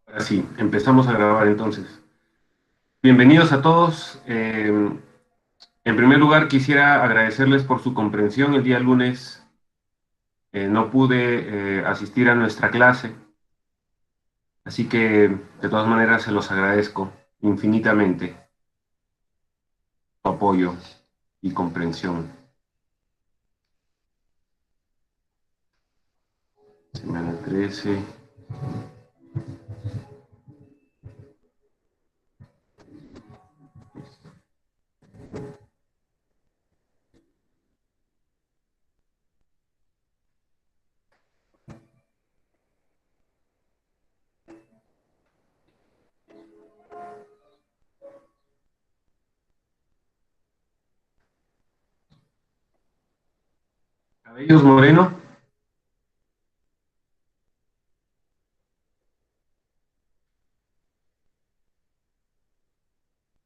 Ahora sí, empezamos a grabar entonces. Bienvenidos a todos. En primer lugar, quisiera agradecerles por su comprensión. El día lunes no pude asistir a nuestra clase, así que de todas maneras se los agradezco infinitamente su apoyo y comprensión. Semana 13. Cabellos Moreno.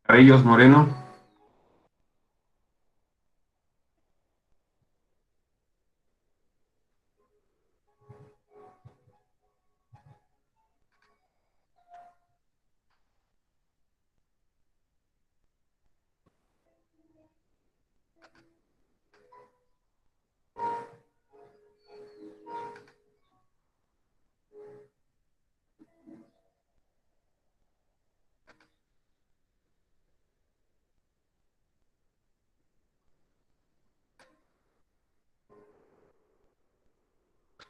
Cabellos Moreno.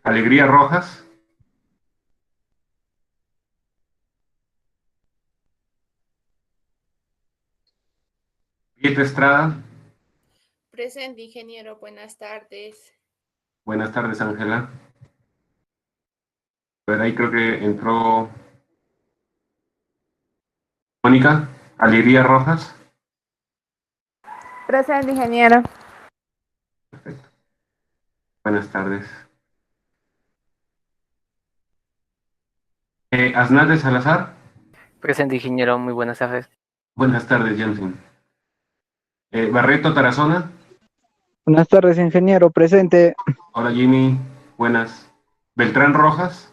Alegría Rojas. Pieta Estrada. Presente, ingeniero. Buenas tardes. Buenas tardes, Ángela. A ver, ahí creo que entró Mónica. Alegría Rojas. Presente, ingeniero. Perfecto. Buenas tardes. Asnat de Salazar. Presente, ingeniero, muy buenas tardes. Buenas tardes, Jensen. Barreto Tarazona. Buenas tardes, ingeniero, presente. Hola, Jimmy. Buenas. Beltrán Rojas.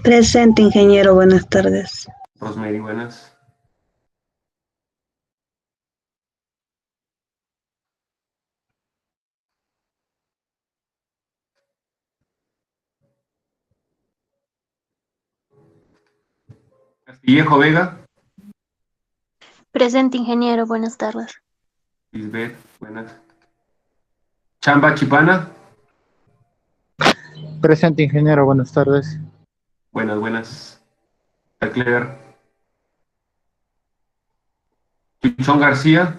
Presente, ingeniero, buenas tardes. Rosemary, buenas. Castillejo Vega. Presente, ingeniero, buenas tardes. Lisbeth, buenas. Chamba Chipana. Presente, ingeniero, buenas tardes. Buenas, buenas. Tacler. Chichón García.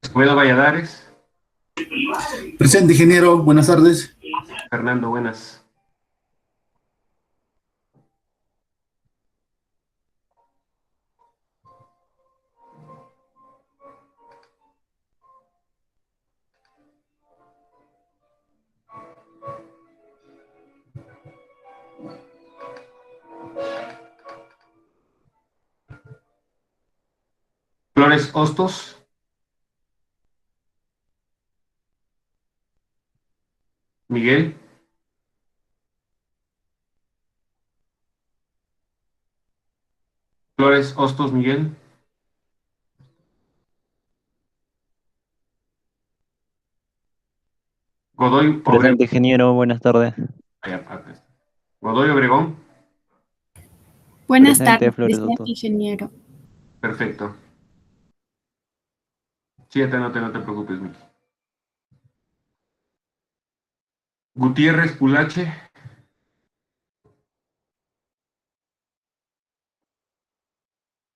Escobedo Valladares. Presente, ingeniero. Buenas tardes. Fernando, buenas. Flores Hostos. Miguel. Flores Hostos, Miguel. Godoy Obregón. Presente, ingeniero, buenas tardes. Godoy Obregón. Buenas Presente, tardes, Flores presente, Soto. ingeniero. Perfecto. Sí, no te preocupes, Miki. Gutiérrez Pulache.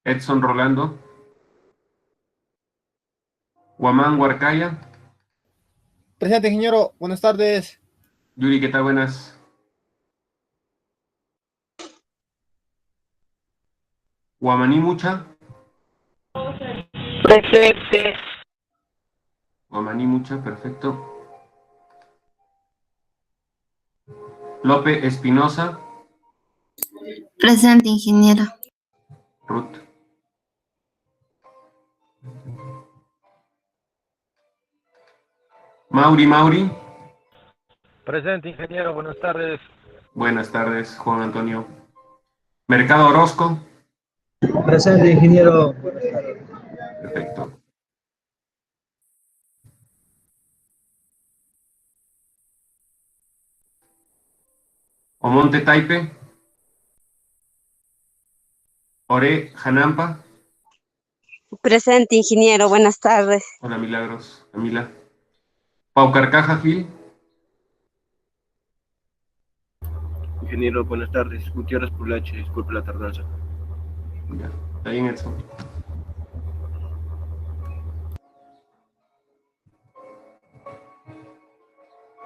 Edson Rolando. Guamán Huarcaya. Presente, ingeniero. Buenas tardes. Yuri, ¿qué tal? Buenas. Guamaní Mucha. Presente. Guamaní Mucha, perfecto. Lope Espinosa. Presente, ingeniero. Ruth. Mauri Mauri. Presente, ingeniero, buenas tardes. Buenas tardes, Juan Antonio. Mercado Orozco. Presente, ingeniero. Perfecto. Omonte Taipe. Ore Janampa. Presente, ingeniero. Buenas tardes. Hola, Milagros. Camila. Pau Carcaja Gil. Ingeniero, buenas tardes. Gutiérrez Pulache, disculpe la tardanza. Ya, está bien, Edson.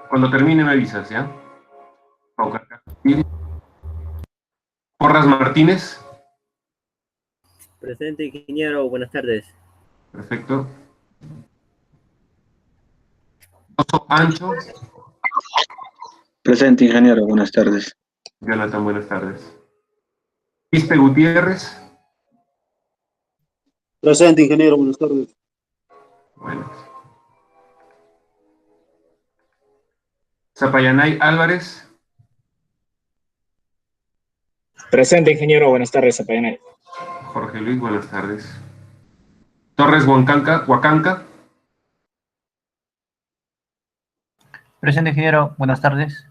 Cuando termine me avisas, ¿ya? Pau Carcaja Gil. Porras Martínez. Presente, ingeniero. Buenas tardes. Perfecto. Oso Ancho. Presente, ingeniero. Buenas tardes. Jonathan, buenas tardes. Quispe Gutiérrez. Presente, ingeniero. Buenas tardes. Buenas. Zapayanay Álvarez. Presente, ingeniero. Buenas tardes, Zapayanay. Jorge Luis, buenas tardes. Torres Huacanca. Presente, ingeniero. Buenas tardes.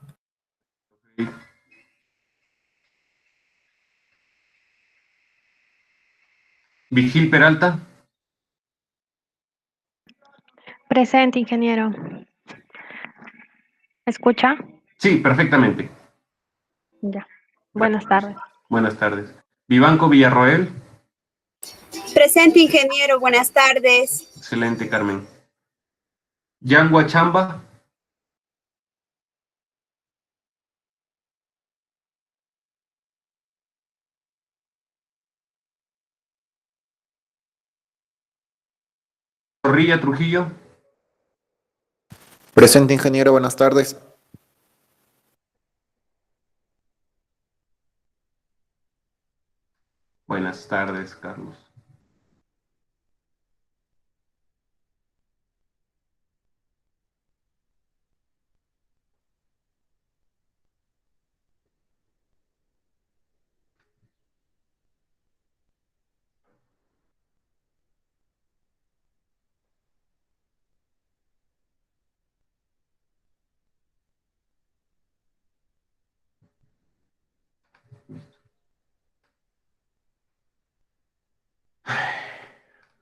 Vigil Peralta. Presente, ingeniero. ¿Me escucha? Sí, perfectamente. Ya. Buenas tardes. Buenas tardes. Vivanco Villarroel. Presente, ingeniero. Buenas tardes. Excelente, Carmen. Yangua Chamba. Zorrilla Trujillo. Presente, ingeniero. Buenas tardes. Buenas tardes, Carlos.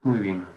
Muy bien.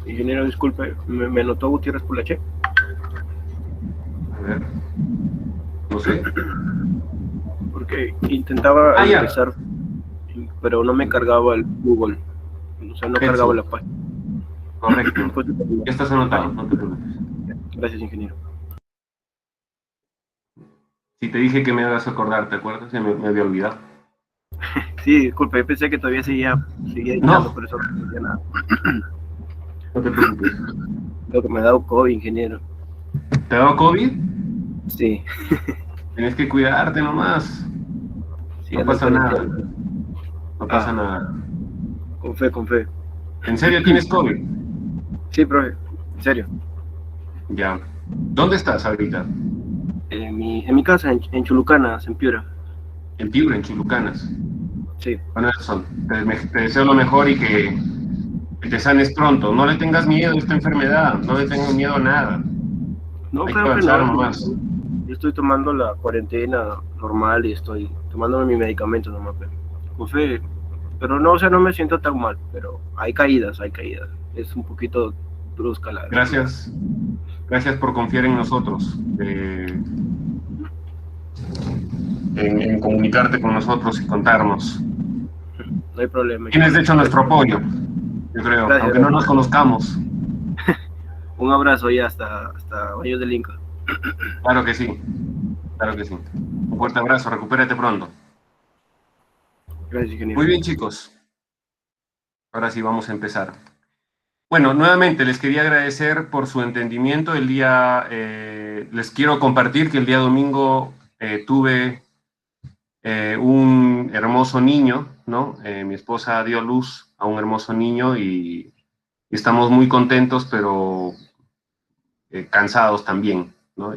Ingeniero, disculpe, ¿me anotó Gutiérrez Pulache? A ver. No sé. Porque intentaba ingresar, pero no me cargaba el Google. O sea, no cargaba la página. Correcto. Ya estás anotado, no te preocupes. Gracias, ingeniero. Si te dije que me hagas acordar, ¿te acuerdas? Ya me había olvidado. Sí, disculpe, yo pensé que todavía seguía editando, por eso no decía nada. No te preocupes. Creo que me ha dado COVID, ingeniero. ¿Te ha dado COVID? Sí. Tienes que cuidarte nomás. Sí, no pasa nada. No pasa nada. Con fe, con fe. ¿En serio tienes COVID? Sí, profe. En serio. Ya. ¿Dónde estás ahorita? En mi casa, en Chulucanas, en Piura. En Piura, en Chulucanas. Sí. Bueno, Edson, te deseo lo mejor y que te sanes pronto. No le tengas miedo a esta enfermedad. No le tengas miedo a nada. No, hay que claro que avanzar no. nomás. Yo estoy tomando la cuarentena normal y estoy tomándome mi medicamento nomás, con fe. Pero no, o sea, no me siento tan mal, pero hay caídas. Es un poquito brusca la... Gracias por confiar en nosotros, en comunicarte con nosotros y contarnos. No hay problema. Tienes de hecho nuestro apoyo, yo creo, Gracias, aunque no nos conozcamos. Un abrazo y hasta Baños del Inca. Claro que sí, claro que sí. Un fuerte abrazo, recupérate pronto. Gracias, ingeniero. Muy bien, chicos. Ahora sí vamos a empezar. Bueno, nuevamente les quería agradecer por su entendimiento. Les quiero compartir que el día domingo tuve un hermoso niño, ¿no? Mi esposa dio luz a un hermoso niño y estamos muy contentos, pero cansados también, ¿no?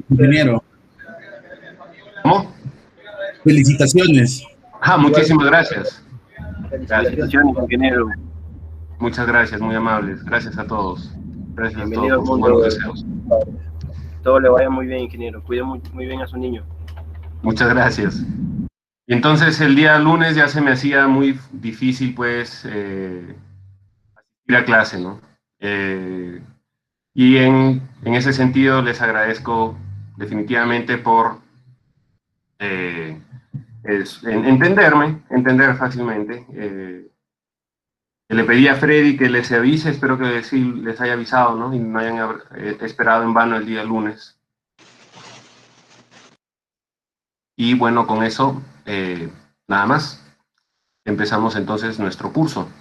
Ingeniero. ¿Cómo? Felicitaciones. Muchísimas gracias. Felicitaciones, ingeniero. Muchas gracias, muy amables. Gracias a todos. Gracias a todos Bienvenido por sus al buenos mundo. deseos. Todo le vaya muy bien, ingeniero. Cuide muy bien a su niño. Muchas gracias. Y entonces el día lunes ya se me hacía muy difícil, pues, ir a clase, ¿no? Y en ese sentido les agradezco definitivamente por entender fácilmente. Le pedí a Freddy que les avise, espero que sí les haya avisado, ¿no? Y no hayan esperado en vano el día lunes. Y bueno, con eso, nada más. Empezamos entonces nuestro curso.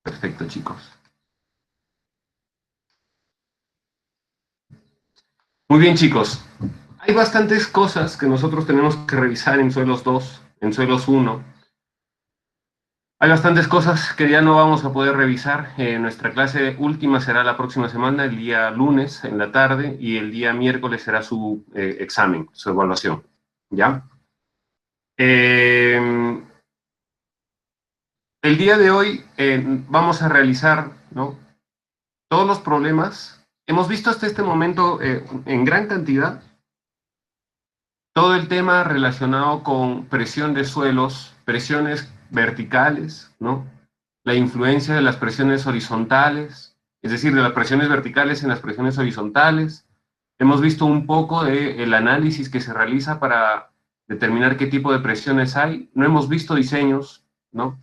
Perfecto, chicos. Muy bien, chicos. Hay bastantes cosas que nosotros tenemos que revisar en suelos 2, en suelos 1. Hay bastantes cosas que ya no vamos a poder revisar. Nuestra clase última será la próxima semana, el día lunes en la tarde, y el día miércoles será su examen, su evaluación. ¿Ya? El día de hoy vamos a realizar, ¿no?, todos los problemas. Hemos visto hasta este momento en gran cantidad todo el tema relacionado con presión de suelos, presiones verticales, ¿no? La influencia de las presiones horizontales, es decir, de las presiones verticales en las presiones horizontales. Hemos visto un poco del análisis que se realiza para determinar qué tipo de presiones hay. No hemos visto diseños, ¿no?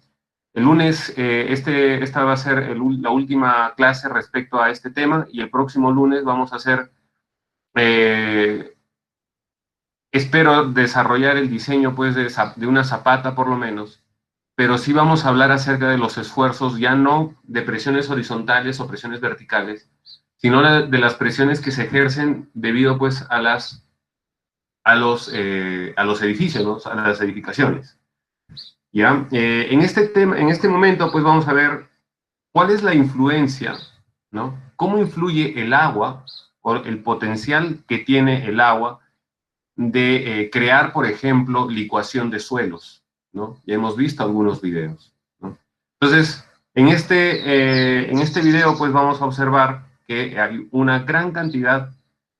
El lunes, esta va a ser la última clase respecto a este tema, y el próximo lunes vamos a hacer, espero desarrollar el diseño, pues, de una zapata por lo menos, pero sí vamos a hablar acerca de los esfuerzos, ya no de presiones horizontales o presiones verticales, sino de las presiones que se ejercen debido, pues, a los edificios, ¿no?, a las edificaciones. ¿Ya? En este momento, pues, vamos a ver cuál es la influencia, ¿no? Cómo influye el agua, o el potencial que tiene el agua de crear, por ejemplo, licuación de suelos, ¿no? Ya hemos visto algunos videos, ¿no? Entonces, en este video, pues, vamos a observar que hay una gran cantidad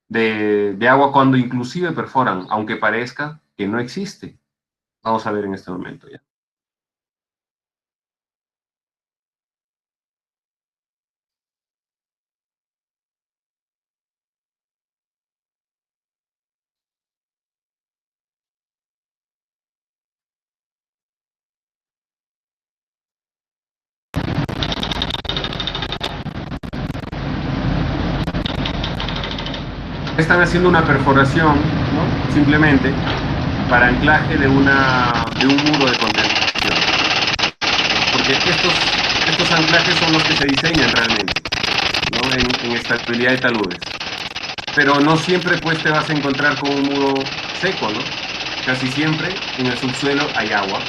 de agua cuando inclusive perforan, aunque parezca que no existe. Vamos a ver en este momento ya. Están haciendo una perforación, ¿no?, simplemente para anclaje de un muro de contención, porque estos anclajes son los que se diseñan realmente, ¿no?, en estabilidad de taludes, pero no siempre, pues, te vas a encontrar con un muro seco, ¿no? Casi siempre en el subsuelo hay agua.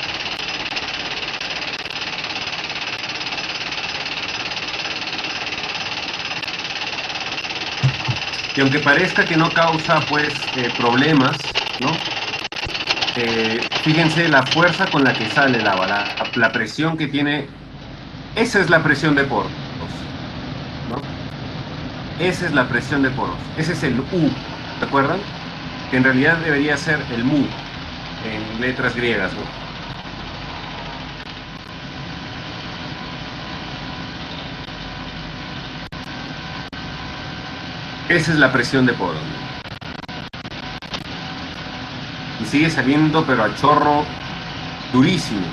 Y aunque parezca que no causa, pues, problemas, ¿no? Fíjense la fuerza con la que sale el agua, la presión que tiene. Esa es la presión de poros, Esa es la presión de poros. Ese es el U, ¿recuerdan? Que en realidad debería ser el mu en letras griegas, ¿no? Esa es la presión de poros, ¿no? Y sigue saliendo, pero a chorro durísimo.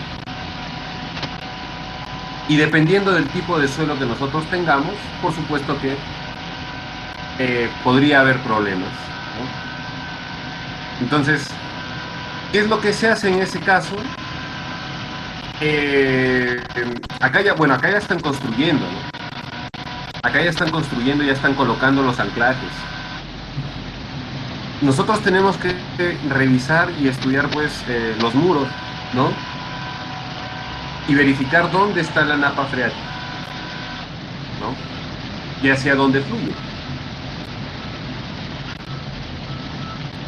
Y dependiendo del tipo de suelo que nosotros tengamos, por supuesto que podría haber problemas, ¿no? Entonces, ¿qué es lo que se hace en ese caso? Acá ya están construyendo, ¿no? Acá ya están construyendo, ya están colocando los anclajes. Nosotros tenemos que revisar y estudiar, pues, los muros, ¿no? Y verificar dónde está la napa freática, ¿no? Y hacia dónde fluye.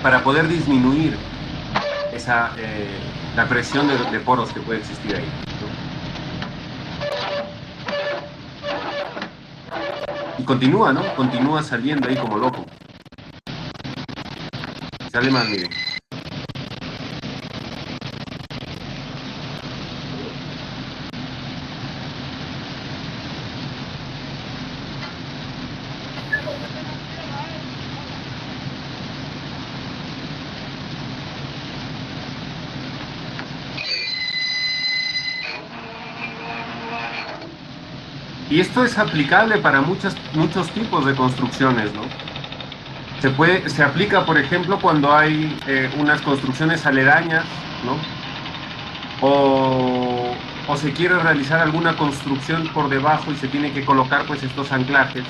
Para poder disminuir la presión de poros que puede existir ahí, ¿no? Y continúa, ¿no? Continúa saliendo ahí como loco. Sale más, miren. Y esto es aplicable para muchos tipos de construcciones, ¿no? Se aplica, por ejemplo, cuando hay unas construcciones aledañas, ¿no? O se quiere realizar alguna construcción por debajo y se tiene que colocar, pues, estos anclajes.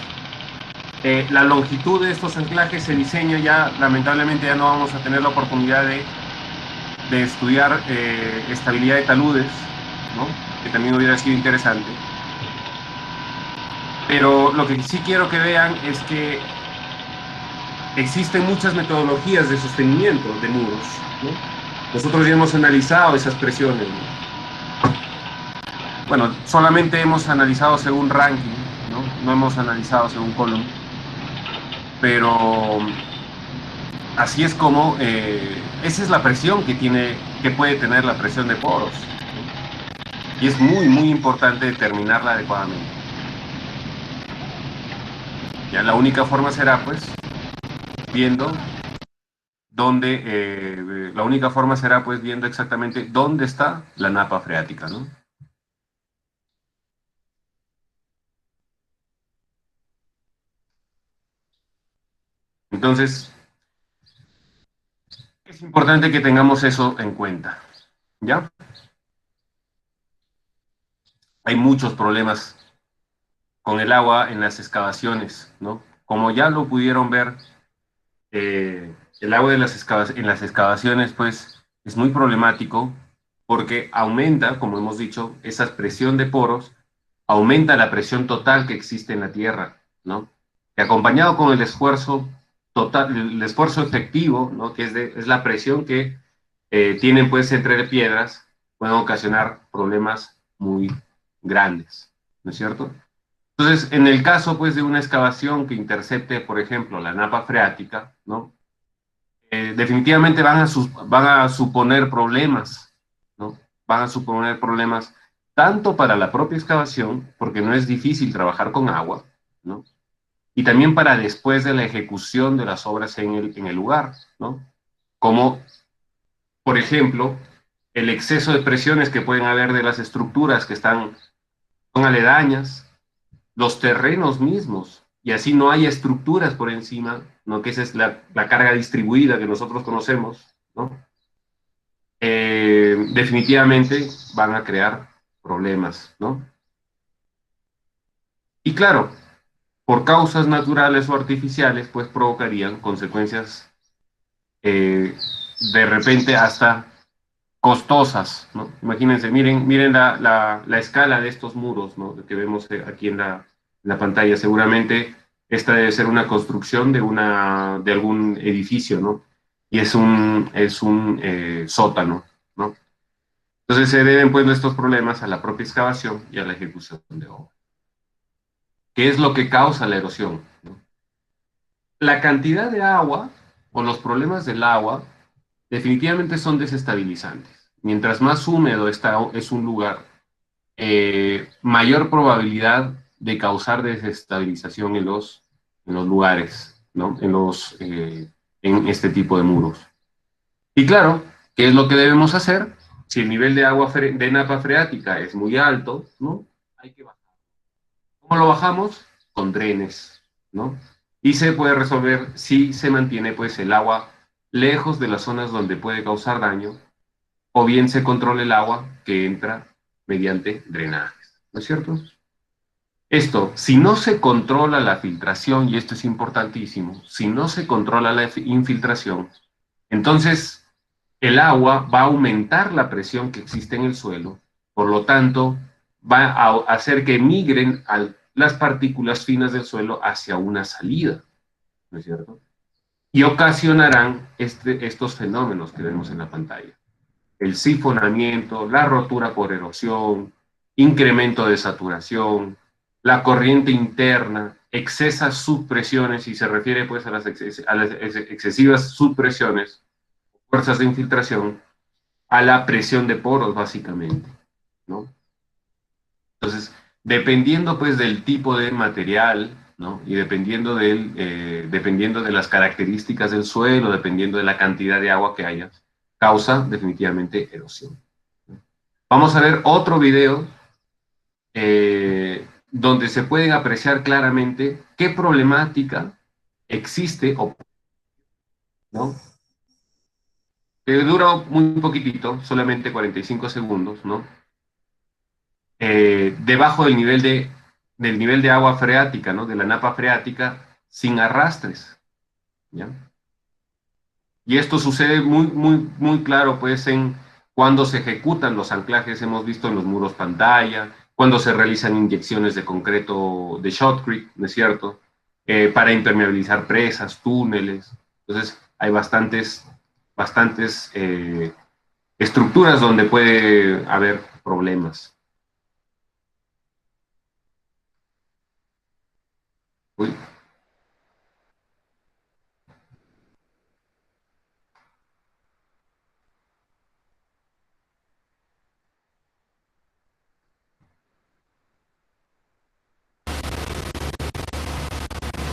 La longitud de estos anclajes se diseña ya, lamentablemente ya no vamos a tener la oportunidad de estudiar estabilidad de taludes, ¿no? Que también hubiera sido interesante. Pero lo que sí quiero que vean es que existen muchas metodologías de sostenimiento de muros, ¿no? Nosotros ya hemos analizado esas presiones, ¿no? Bueno, solamente hemos analizado según ranking, ¿no? No hemos analizado según column. Pero así es como esa es la presión que puede tener la presión de poros, ¿no? Y es muy, muy importante determinarla adecuadamente. Ya la única forma será, pues, viendo exactamente dónde está la napa freática, ¿no? Entonces, es importante que tengamos eso en cuenta, ¿ya? Hay muchos problemas con el agua en las excavaciones, ¿no? Como ya lo pudieron ver, el agua en las excavaciones, pues, es muy problemático porque aumenta, como hemos dicho, esa presión de poros, aumenta la presión total que existe en la tierra, ¿no? Y acompañado con el esfuerzo total, el esfuerzo efectivo, ¿no? Que es la presión que tienen, pues, entre piedras, pueden ocasionar problemas muy grandes, ¿no es cierto? Entonces, en el caso, pues, de una excavación que intercepte, por ejemplo, la napa freática, ¿no? Definitivamente van a suponer problemas, ¿no? Van a suponer problemas tanto para la propia excavación, porque no es difícil trabajar con agua, ¿no? Y también para después de la ejecución de las obras en el lugar, ¿no? Como, por ejemplo, el exceso de presiones que pueden haber de las estructuras que son aledañas, los terrenos mismos, y así no hay estructuras por encima, ¿no? Que esa es la carga distribuida que nosotros conocemos, ¿no? Definitivamente van a crear problemas, ¿no? Y claro, por causas naturales o artificiales, pues provocarían consecuencias de repente hasta costosas, ¿no? Imagínense, miren la escala de estos muros, ¿no? Que vemos aquí en la pantalla. Seguramente esta debe ser una construcción de algún edificio, ¿no? Y es un sótano, ¿no? Entonces se deben, pues, estos problemas a la propia excavación y a la ejecución de obra. ¿Qué es lo que causa la erosión, ¿no? la cantidad de agua o los problemas del agua definitivamente son desestabilizantes. Mientras más húmedo es un lugar, mayor probabilidad de causar desestabilización en los lugares, ¿no? En este tipo de muros. Y claro, ¿qué es lo que debemos hacer? Si el nivel de agua de napa freática es muy alto, ¿no? Hay que bajar. ¿Cómo lo bajamos? Con drenes, ¿no? Y se puede resolver si se mantiene pues el agua lejos de las zonas donde puede causar daño, o bien se controla el agua que entra mediante drenajes, ¿no es cierto? Esto, si no se controla la filtración, y esto es importantísimo, si no se controla la infiltración, entonces el agua va a aumentar la presión que existe en el suelo, por lo tanto, va a hacer que migren las partículas finas del suelo hacia una salida, ¿no es cierto? Y ocasionarán estos fenómenos que vemos en la pantalla. El sifonamiento, la rotura por erosión, incremento de saturación, la corriente interna, excesas subpresiones, y se refiere pues a las excesivas subpresiones, fuerzas de infiltración, a la presión de poros básicamente, ¿no? Entonces, dependiendo pues del tipo de material, ¿no? Y dependiendo de las características del suelo, dependiendo de la cantidad de agua que haya, causa definitivamente erosión. Vamos a ver otro video donde se pueden apreciar claramente qué problemática existe, ¿no? Que dura muy poquitito, solamente 45 segundos, ¿no? Debajo del nivel de agua freática, ¿no? De la napa freática, sin arrastres, ¿ya? Y esto sucede muy claro, pues, cuando se ejecutan los anclajes, hemos visto en los muros pantalla, cuando se realizan inyecciones de concreto de shotcrete, ¿no es cierto? Para impermeabilizar presas, túneles. Entonces, hay bastantes estructuras donde puede haber problemas. Uy.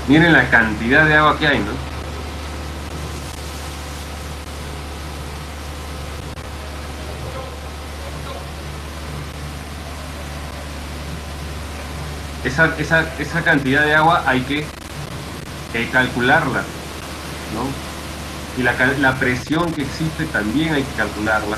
Miren la cantidad de agua que hay, ¿no? Esa cantidad de agua hay que calcularla, ¿no? Y la presión que existe también hay que calcularla.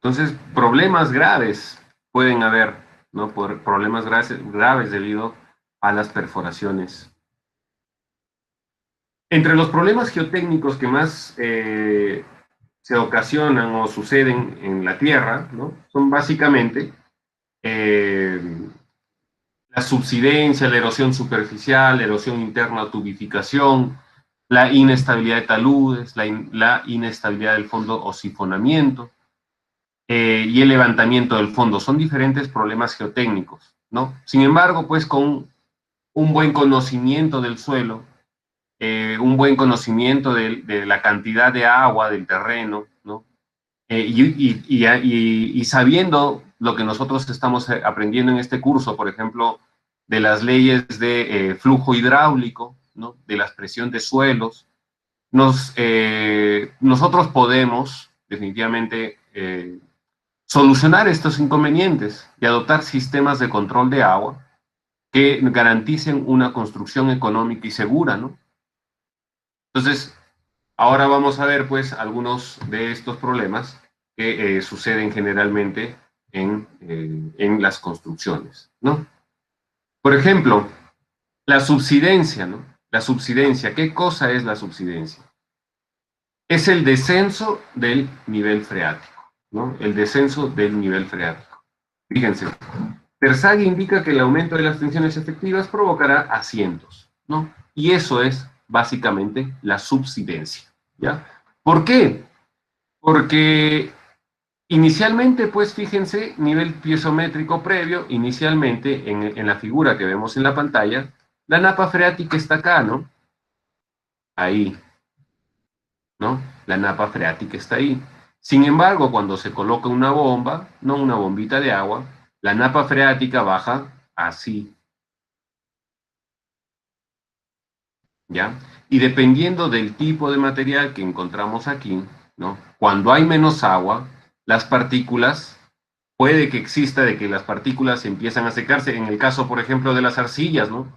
Entonces, problemas graves pueden haber, ¿no? Problemas graves debido a las perforaciones. Entre los problemas geotécnicos que más se ocasionan o suceden en la Tierra, ¿no? Son básicamente la subsidencia, la erosión superficial, la erosión interna, tubificación, la inestabilidad de taludes, la inestabilidad del fondo o sifonamiento, y el levantamiento del fondo. Son diferentes problemas geotécnicos, ¿no? Sin embargo, pues con un buen conocimiento del suelo, un buen conocimiento de la cantidad de agua del terreno, ¿no? Y sabiendo lo que nosotros estamos aprendiendo en este curso, por ejemplo, de las leyes de flujo hidráulico, ¿no? De la presión de suelos, nosotros podemos definitivamente solucionar estos inconvenientes y adoptar sistemas de control de agua que garanticen una construcción económica y segura, ¿no? Entonces, ahora vamos a ver, pues, algunos de estos problemas que suceden generalmente en las construcciones, ¿no? Por ejemplo, la subsidencia, ¿no? La subsidencia, ¿qué cosa es la subsidencia? es el descenso del nivel freático, ¿no? El descenso del nivel freático. Fíjense, Terzaghi indica que el aumento de las tensiones efectivas provocará asientos, ¿no? Y eso es básicamente la subsidencia, ¿ya? ¿Por qué? Porque inicialmente, pues fíjense, nivel piezométrico previo, inicialmente en la figura que vemos en la pantalla, la napa freática está acá, ¿no? Ahí, ¿no? La napa freática está ahí. Sin embargo, cuando se coloca una bomba, no una bombita de agua, la napa freática baja así, ¿ya? Y dependiendo del tipo de material que encontramos aquí, ¿no? Cuando hay menos agua, las partículas, puede que exista de que las partículas empiezan a secarse, en el caso, por ejemplo, de las arcillas, ¿no?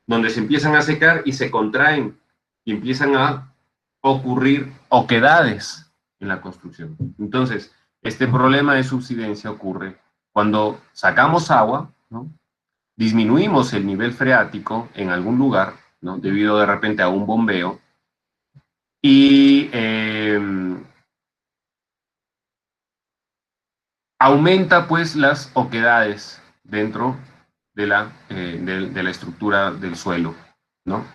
Donde se empiezan a secar y se contraen y empiezan a ocurrir oquedades en la construcción. Entonces, este problema de subsidencia ocurre cuando sacamos agua, ¿no? Disminuimos el nivel freático en algún lugar, ¿no? Debido de repente a un bombeo, y aumenta pues las oquedades dentro de la estructura del suelo, ¿no?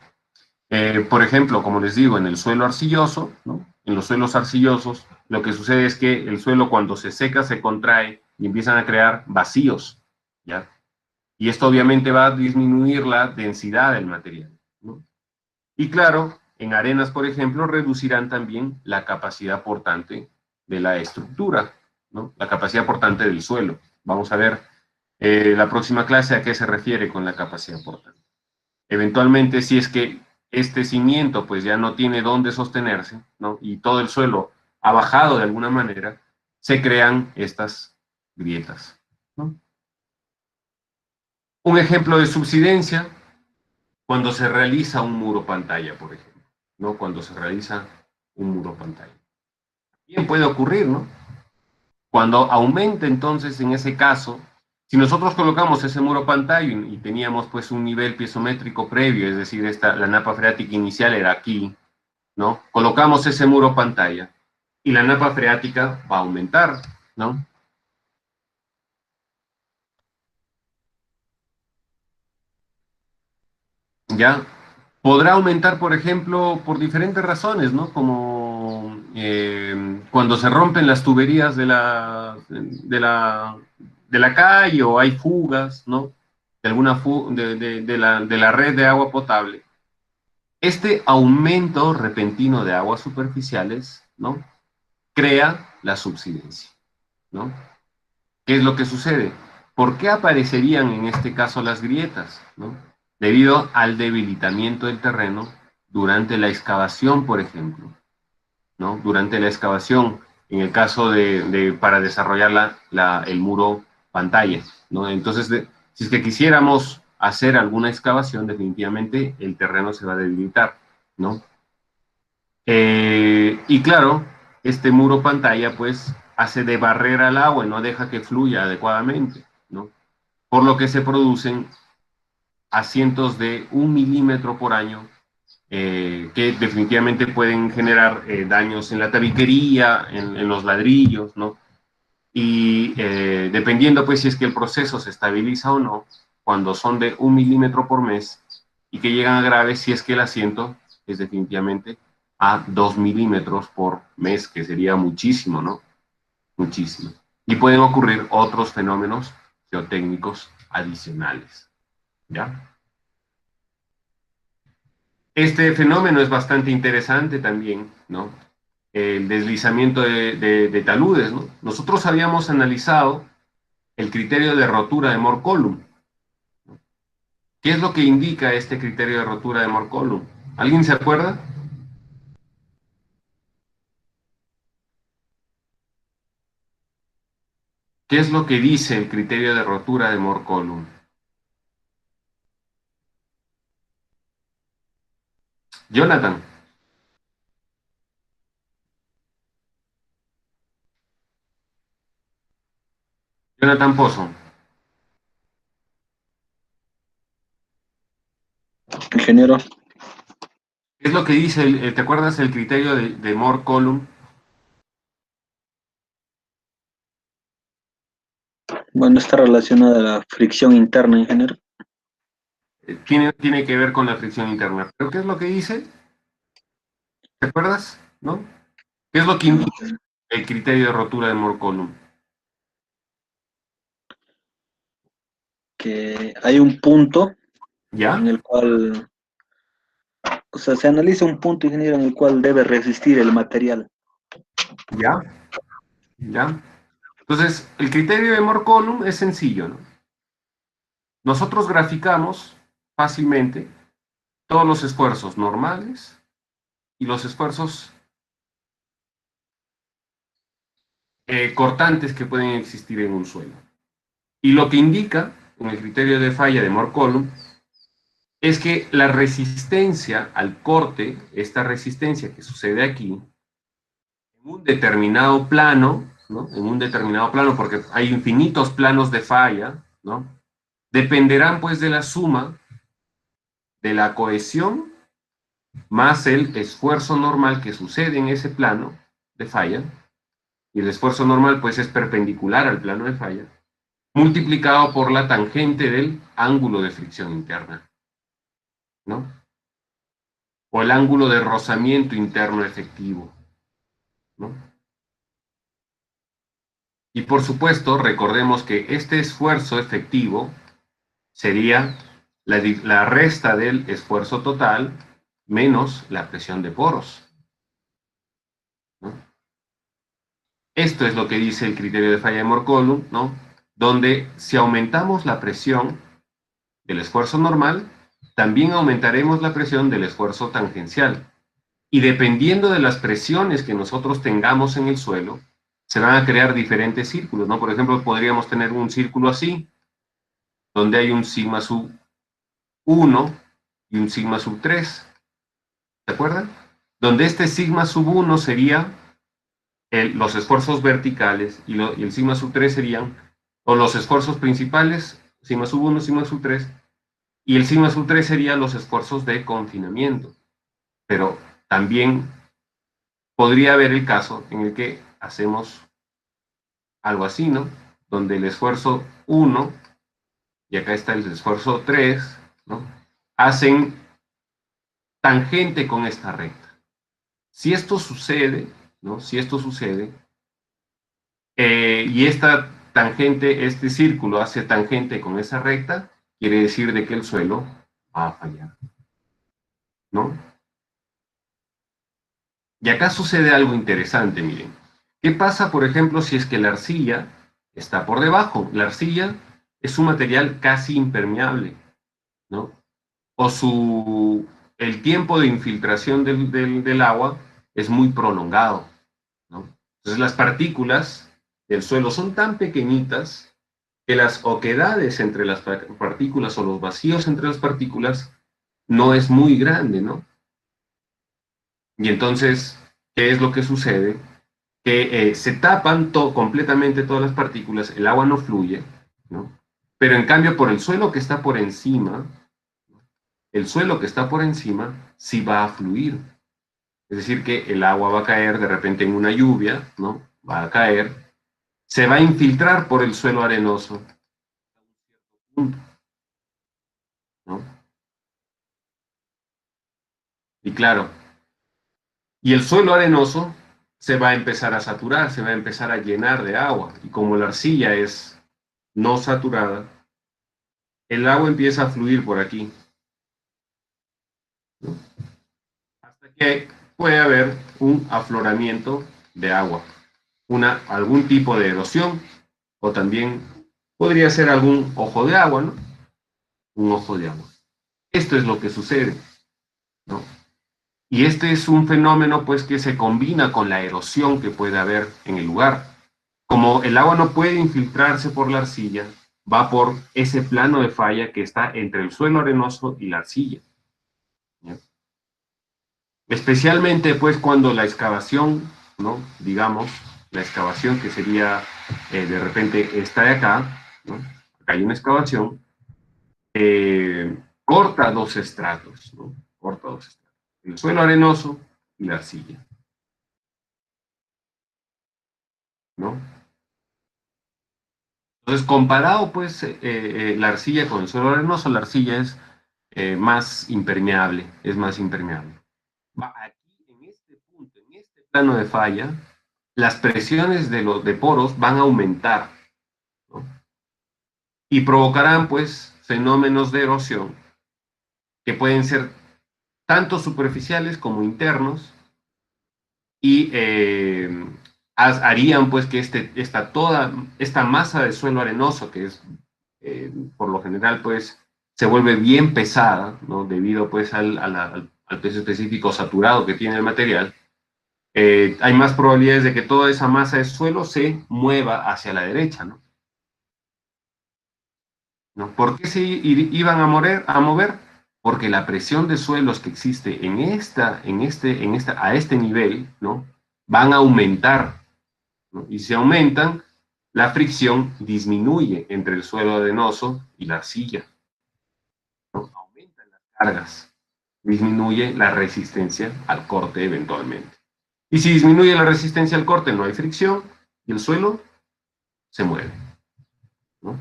Por ejemplo, como les digo, en el suelo arcilloso, ¿no? En los suelos arcillosos, lo que sucede es que el suelo cuando se seca se contrae y empiezan a crear vacíos, ¿ya? Y esto obviamente va a disminuir la densidad del material, ¿no? Y claro, en arenas, por ejemplo, reducirán también la capacidad portante de la estructura, ¿no? La capacidad portante del suelo. Vamos a ver la próxima clase a qué se refiere con la capacidad portante. Eventualmente, si es que este cimiento pues ya no tiene dónde sostenerse, ¿no? Y todo el suelo ha bajado de alguna manera, se crean estas grietas, ¿no? Un ejemplo de subsidencia, cuando se realiza un muro pantalla, por ejemplo, ¿no? Cuando se realiza un muro pantalla. Bien puede ocurrir, ¿no? Cuando aumenta entonces en ese caso, si nosotros colocamos ese muro pantalla y teníamos pues un nivel piezométrico previo, es decir, la napa freática inicial era aquí, ¿no? Colocamos ese muro pantalla y la napa freática va a aumentar, ¿no? ¿Ya? Podrá aumentar, por ejemplo, por diferentes razones, ¿no? Como cuando se rompen las tuberías de la calle o hay fugas, ¿no? De alguna de la red de agua potable. Este aumento repentino de aguas superficiales, ¿no? Crea la subsidencia, ¿no? ¿Qué es lo que sucede? ¿Por qué aparecerían en este caso las grietas, ¿no? Debido al debilitamiento del terreno durante la excavación, por ejemplo, ¿no? Durante la excavación, en el caso para desarrollar el muro pantalla, ¿no? Entonces, si es que quisiéramos hacer alguna excavación, definitivamente el terreno se va a debilitar, ¿no? Y claro, este muro pantalla, pues, hace de barrera al agua y no deja que fluya adecuadamente, ¿no? Por lo que se producen asientos de 1 milímetro por año, que definitivamente pueden generar daños en la tabiquería, en los ladrillos, ¿no? Y dependiendo, pues, si es que el proceso se estabiliza o no, cuando son de 1 milímetro por mes y que llegan a graves, si es que el asiento es definitivamente a 2 milímetros por mes, que sería muchísimo, ¿no? Muchísimo. Y pueden ocurrir otros fenómenos geotécnicos adicionales, ¿ya? Este fenómeno es bastante interesante también, ¿no? El deslizamiento de taludes, ¿no? Nosotros habíamos analizado el criterio de rotura de Mohr-Coulomb. ¿Qué es lo que indica este criterio de rotura de Mohr-Coulomb? ¿Alguien se acuerda? ¿Qué es lo que dice el criterio de rotura de Mohr-Coulomb? Jonathan. Jonathan Pozo. Ingeniero. ¿Qué es lo que dice, te acuerdas el criterio de Moore-Coulomb? Bueno, está relacionada a la fricción interna, ingeniero. Tiene que ver con la fricción interna. ¿Pero qué es lo que dice? ¿Te acuerdas? ¿No? ¿Qué es lo que indica el criterio de rotura de Moore-Coulomb? Que hay un punto ¿Ya? en el cual, o sea, se analiza un punto, ingeniero, en el cual debe resistir el material. ¿Ya? ¿Ya? Entonces, el criterio de Moore-Coulomb es sencillo, ¿no? Nosotros graficamos fácilmente todos los esfuerzos normales y los esfuerzos cortantes que pueden existir en un suelo. Y lo que indica en el criterio de falla de Moore-Coulomb es que la resistencia al corte, esta resistencia que sucede aquí, en un determinado plano, ¿no? En un determinado plano, porque hay infinitos planos de falla, ¿no? Dependerán pues de la suma de la cohesión más el esfuerzo normal que sucede en ese plano de falla, y el esfuerzo normal pues es perpendicular al plano de falla, multiplicado por la tangente del ángulo de fricción interna, ¿no? O el ángulo de rozamiento interno efectivo, ¿no? Y por supuesto, recordemos que este esfuerzo efectivo sería la resta del esfuerzo total menos la presión de poros, ¿no? Esto es lo que dice el criterio de falla de Moore-Coulomb, ¿no? Donde si aumentamos la presión del esfuerzo normal, también aumentaremos la presión del esfuerzo tangencial. Y dependiendo de las presiones que nosotros tengamos en el suelo, se van a crear diferentes círculos, ¿no? Por ejemplo, podríamos tener un círculo así, donde hay un sigma sub 1 y un sigma sub 3. ¿Se acuerdan? Donde este sigma sub 1 sería los esfuerzos verticales y el sigma sub 3 serían, o los esfuerzos principales, sigma sub 1, sigma sub 3, y el sigma sub 3 serían los esfuerzos de confinamiento. Pero también podría haber el caso en el que hacemos algo así, ¿no? Donde el esfuerzo 1, y acá está el esfuerzo 3, ¿no? Hacen tangente con esta recta. Si esto sucede, ¿no? Si esto sucede, y esta tangente, este círculo hace tangente con esa recta, quiere decir de que el suelo va a fallar, ¿no? Y acá sucede algo interesante, miren. ¿Qué pasa, por ejemplo, si es que la arcilla está por debajo? La arcilla es un material casi impermeable, ¿no? O el tiempo de infiltración del agua es muy prolongado, ¿no? Entonces las partículas del suelo son tan pequeñitas que las oquedades entre las partículas o los vacíos entre las partículas no es muy grande, ¿no? Y entonces, ¿qué es lo que sucede? Que se tapan completamente todas las partículas, el agua no fluye, ¿no? Pero en cambio por el suelo que está por encima, el suelo que está por encima sí va a fluir. Es decir, que el agua va a caer de repente en una lluvia, ¿no? Va a caer, se va a infiltrar por el suelo arenoso, ¿no? Y claro, y el suelo arenoso se va a empezar a saturar, se va a empezar a llenar de agua, y como la arcilla es no saturada, el agua empieza a fluir por aquí, ¿no? Hasta que puede haber un afloramiento de agua, algún tipo de erosión, o también podría ser algún ojo de agua, ¿no? Un ojo de agua. Esto es lo que sucede, ¿no? Y este es un fenómeno, pues, que se combina con la erosión que puede haber en el lugar. Como el agua no puede infiltrarse por la arcilla, va por ese plano de falla que está entre el suelo arenoso y la arcilla, ¿ya? Especialmente, pues, cuando la excavación, ¿no? Digamos, la excavación que sería, de repente, esta de acá, ¿no? Acá hay una excavación, corta dos estratos, ¿no? Corta dos estratos. el suelo arenoso y la arcilla, ¿no? Entonces, comparado pues la arcilla con el suelo arenoso, la arcilla es más impermeable, Aquí, en este punto, en este plano de falla, las presiones de poros van a aumentar, ¿no? Y provocarán pues fenómenos de erosión que pueden ser tanto superficiales como internos y harían pues que toda esta masa de suelo arenoso, que es por lo general pues se vuelve bien pesada, ¿no? Debido pues al peso específico saturado que tiene el material, hay más probabilidades de que toda esa masa de suelo se mueva hacia la derecha, ¿no? ¿No? ¿Por qué se iban a mover? Porque la presión de suelos que existe a este nivel, ¿no? Van a aumentar, ¿no? Y si aumentan, la fricción disminuye entre el suelo arenoso y la arcilla, ¿no? Aumentan las cargas, disminuye la resistencia al corte eventualmente. Y si disminuye la resistencia al corte, no hay fricción y el suelo se mueve, ¿no?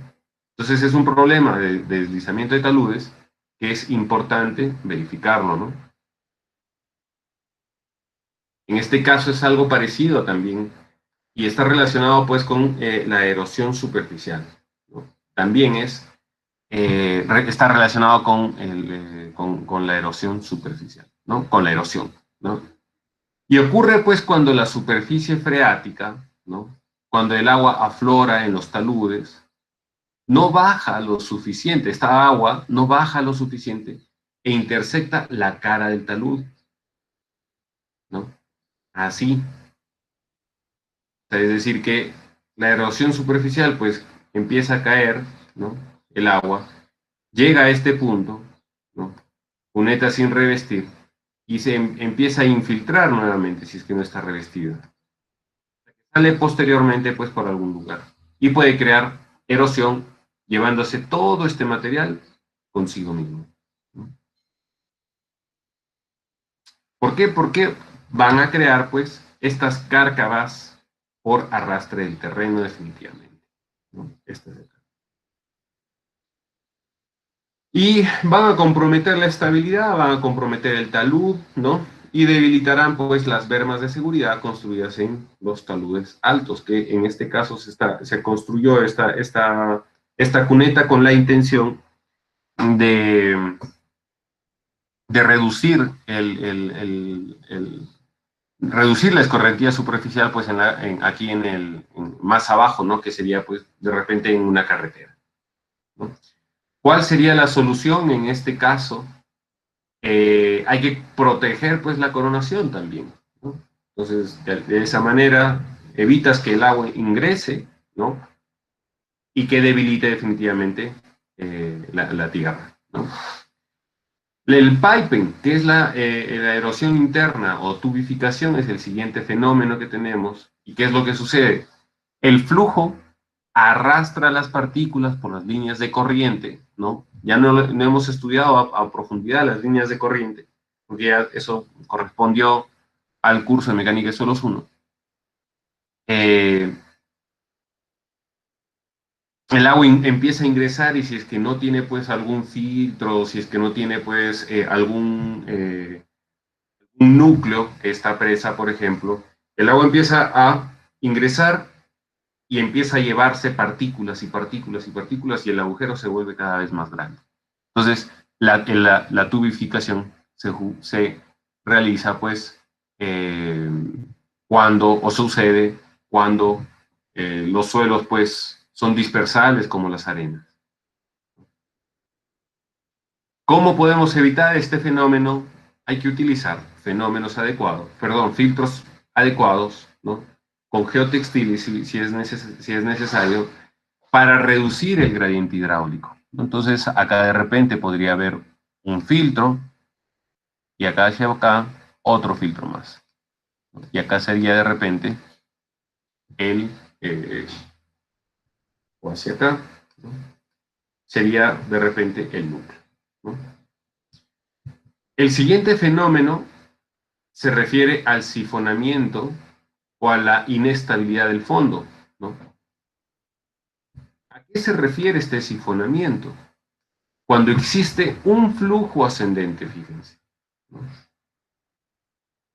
Entonces es un problema de deslizamiento de taludes que es importante verificarlo, ¿no? En este caso es algo parecido también y está relacionado pues con la erosión superficial, ¿no? También está relacionado con la erosión superficial, ¿no? Con la erosión, ¿no? Y ocurre pues cuando la superficie freática, ¿no? Cuando el agua aflora en los taludes, no baja lo suficiente, esta agua no baja lo suficiente e intersecta la cara del talud, ¿no? Así. Es decir, que la erosión superficial pues empieza a caer, ¿no? El agua llega a este punto, ¿no? Cuneta sin revestir y se empieza a infiltrar nuevamente si es que no está revestida. Sale posteriormente pues por algún lugar y puede crear erosión llevándose todo este material consigo mismo, ¿no? ¿Por qué? Porque van a crear pues estas cárcavas por arrastre del terreno definitivamente, ¿no? Esta de acá. Y van a comprometer la estabilidad, van a comprometer el talud, ¿no? Y debilitarán pues las bermas de seguridad construidas en los taludes altos, que en este caso se construyó esta cuneta con la intención de reducir reducir la escorrentía superficial pues aquí más abajo, ¿no? Que sería pues de repente en una carretera, ¿no? ¿Cuál sería la solución en este caso? Hay que proteger pues la coronación también, ¿no? Entonces de esa manera evitas que el agua ingrese, ¿no? Y que debilite definitivamente la tierra, ¿no? El piping, que es la erosión interna o tubificación, es el siguiente fenómeno que tenemos. ¿Y qué es lo que sucede? El flujo arrastra las partículas por las líneas de corriente, ¿no? Ya no hemos estudiado a profundidad las líneas de corriente, porque ya eso correspondió al curso de Mecánica de Suelos 1. El agua empieza a ingresar y si es que no tiene pues algún filtro, si es que no tiene pues algún un núcleo que está presa, por ejemplo, el agua empieza a ingresar y empieza a llevarse partículas y partículas y partículas y el agujero se vuelve cada vez más grande. Entonces, la tubificación se realiza pues sucede cuando los suelos pues son dispersables como las arenas. ¿Cómo podemos evitar este fenómeno? Hay que utilizar filtros adecuados, ¿no? Con geotextiles si es necesario, para reducir el gradiente hidráulico, ¿no? Entonces, acá de repente podría haber un filtro, y acá hacia acá otro filtro más. Y acá sería de repente o hacia acá, ¿no? Sería de repente el núcleo, ¿no? El siguiente fenómeno se refiere al sifonamiento o a la inestabilidad del fondo, ¿no? ¿A qué se refiere este sifonamiento? Cuando existe un flujo ascendente, fíjense, ¿no?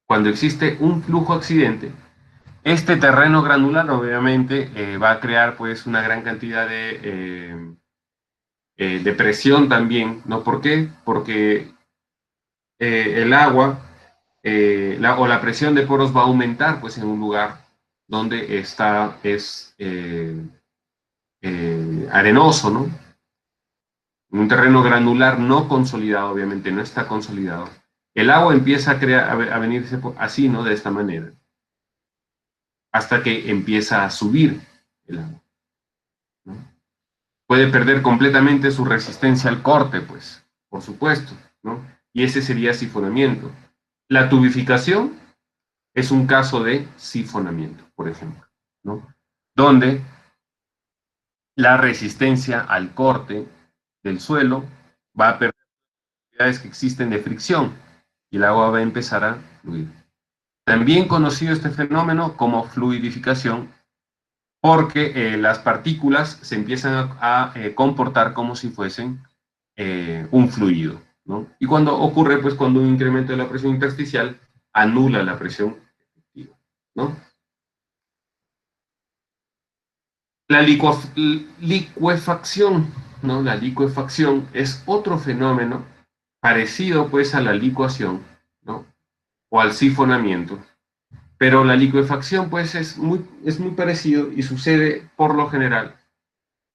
Cuando existe un flujo ascendente, este terreno granular obviamente va a crear pues una gran cantidad de presión también, ¿no? ¿Por qué? Porque el agua o la presión de poros va a aumentar pues en un lugar donde es arenoso, ¿no? En un terreno granular no consolidado, obviamente no está consolidado. El agua empieza a venirse así, ¿no? De esta manera. Hasta que empieza a subir el agua, ¿no? Puede perder completamente su resistencia al corte, pues, por supuesto, ¿no? Y ese sería sifonamiento. La tubificación es un caso de sifonamiento, por ejemplo, ¿no? Donde la resistencia al corte del suelo va a perder las propiedades que existen de fricción y el agua va a empezar a fluir. También conocido este fenómeno como fluidificación, porque las partículas se empiezan a comportar como si fuesen un fluido, ¿no? Y cuando ocurre, pues cuando un incremento de la presión intersticial anula la presión efectiva, ¿no? La licuefacción, ¿no? La licuefacción es otro fenómeno parecido pues a la licuación, ¿no? O al sifonamiento. Pero la licuefacción pues es muy parecido y sucede por lo general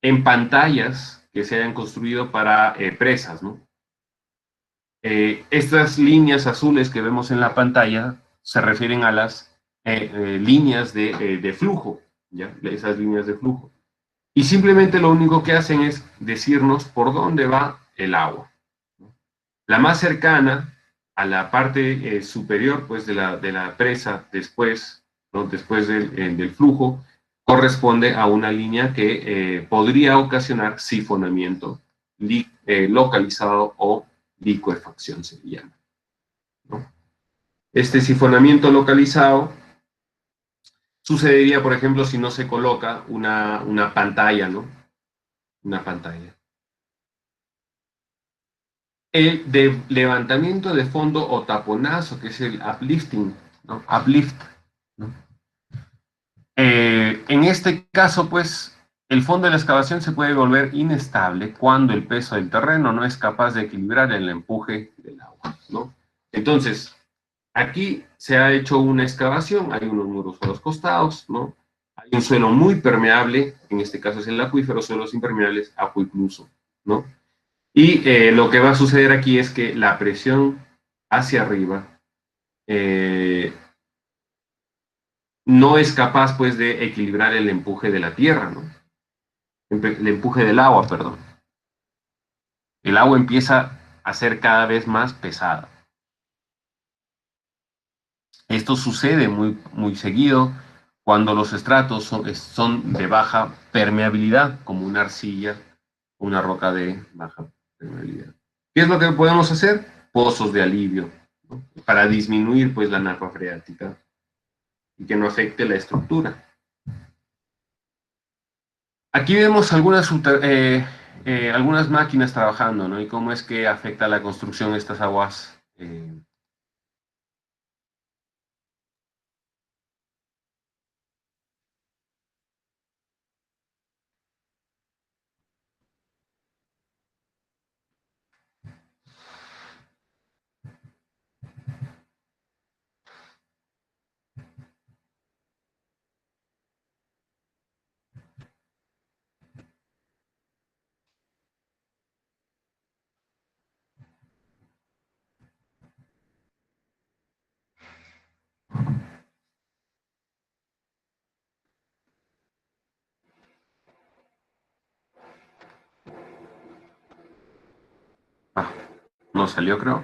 en pantallas que se hayan construido para presas, ¿no? Estas líneas azules que vemos en la pantalla se refieren a las líneas de flujo, ¿ya? Esas líneas de flujo. Y simplemente lo único que hacen es decirnos por dónde va el agua. La más cercana a la parte superior pues, de la presa después, ¿no? Después del flujo, corresponde a una línea que podría ocasionar sifonamiento localizado o licuefacción se llama, ¿no? Este sifonamiento localizado sucedería, por ejemplo, si no se coloca una pantalla, ¿no? Una pantalla. El de levantamiento de fondo o taponazo, que es el uplifting, ¿no? Uplift, ¿no? En este caso, pues, el fondo de la excavación se puede volver inestable cuando el peso del terreno no es capaz de equilibrar el empuje del agua, ¿no? Entonces, aquí se ha hecho una excavación, hay unos muros a los costados, ¿no? Hay un suelo muy permeable, en este caso es el acuífero, suelos impermeables, acuicluso, ¿no? Y lo que va a suceder aquí es que la presión hacia arriba no es capaz, pues, de equilibrar el empuje de la tierra, ¿no? El empuje del agua, perdón. El agua empieza a ser cada vez más pesada. Esto sucede muy seguido cuando los estratos son de baja permeabilidad, como una arcilla o una roca de baja permeabilidad. ¿Qué es lo que podemos hacer? Pozos de alivio, ¿no? Para disminuir pues la napa freática y que no afecte la estructura. Aquí vemos algunas máquinas trabajando, ¿no? Y cómo es que afecta la construcción estas aguas. No salió, creo.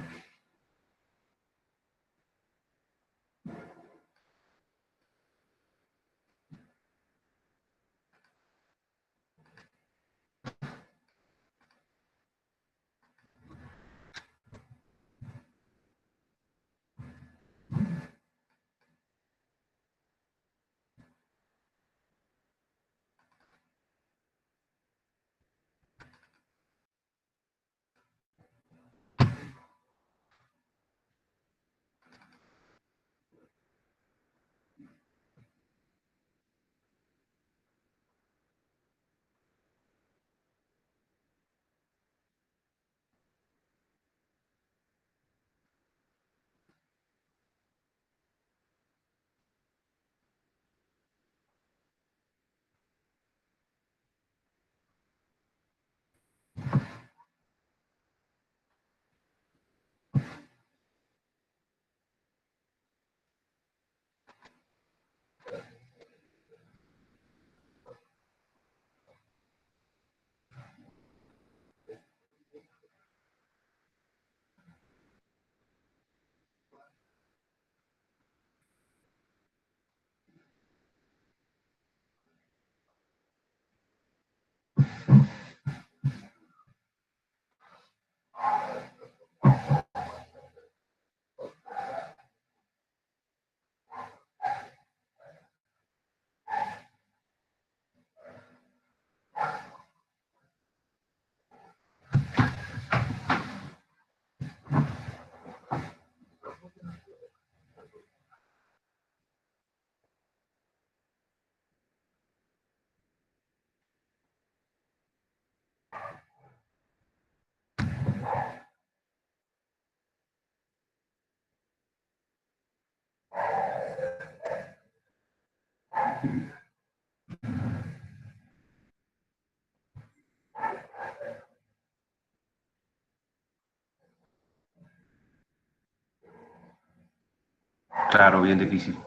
Claro, bien difícil.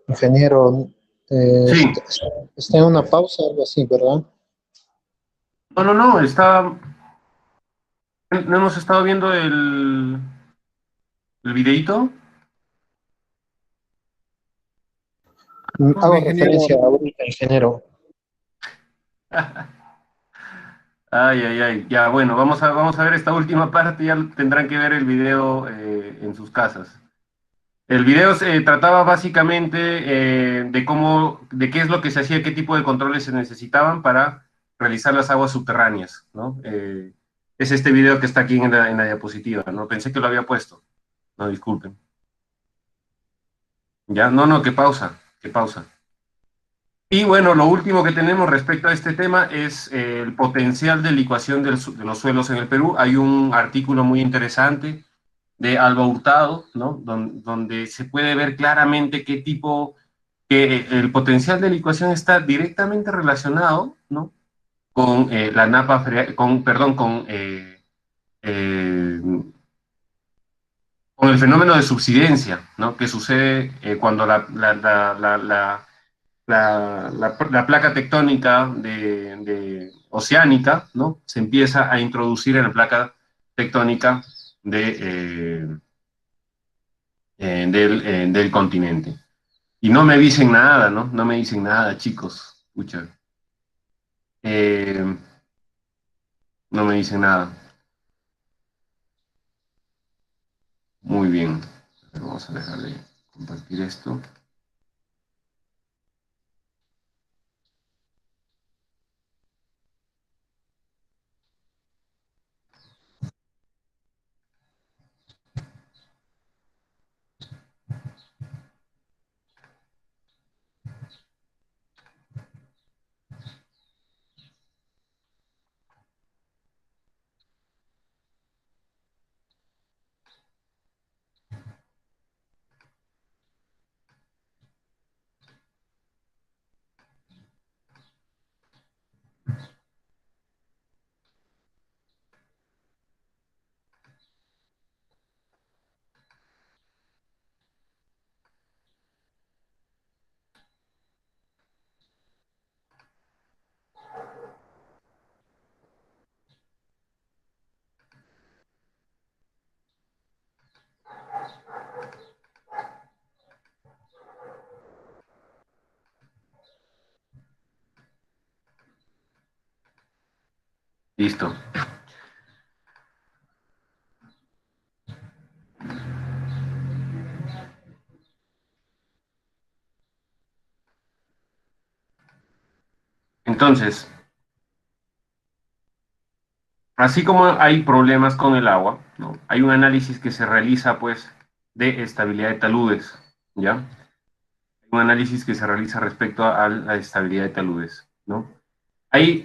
Ingeniero, Sí. está en una pausa, algo así, ¿verdad? No, no hemos estado viendo el videíto. Hago referencia ahorita, ingeniero. Ay. Ya, bueno, vamos a ver esta última parte, ya tendrán que ver el video en sus casas. El video se trataba básicamente de qué es lo que se hacía, qué tipo de controles se necesitaban para realizar las aguas subterráneas, ¿no? Es este video que está aquí en la diapositiva, ¿no? Pensé que lo había puesto. No, disculpen. Ya, no, qué pausa. Y bueno, lo último que tenemos respecto a este tema es el potencial de licuación de los suelos en el Perú. Hay un artículo muy interesante de Alba Hurtado, ¿no? Donde se puede ver claramente que el potencial de licuación está directamente relacionado, ¿no? Con la napa, con el fenómeno de subsidencia, ¿no? Que sucede cuando la placa tectónica oceánica, ¿no? Se empieza a introducir en la placa tectónica del continente. Y no me dicen nada, ¿no? No me dicen nada, chicos. Escucha. No me dicen nada. Muy bien. Vamos a dejar de compartir esto. Listo. Entonces, así como hay problemas con el agua, ¿no? Hay un análisis que se realiza, pues, de estabilidad de taludes, ¿ya? Hay un análisis que se realiza respecto a la estabilidad de taludes, ¿no? Hay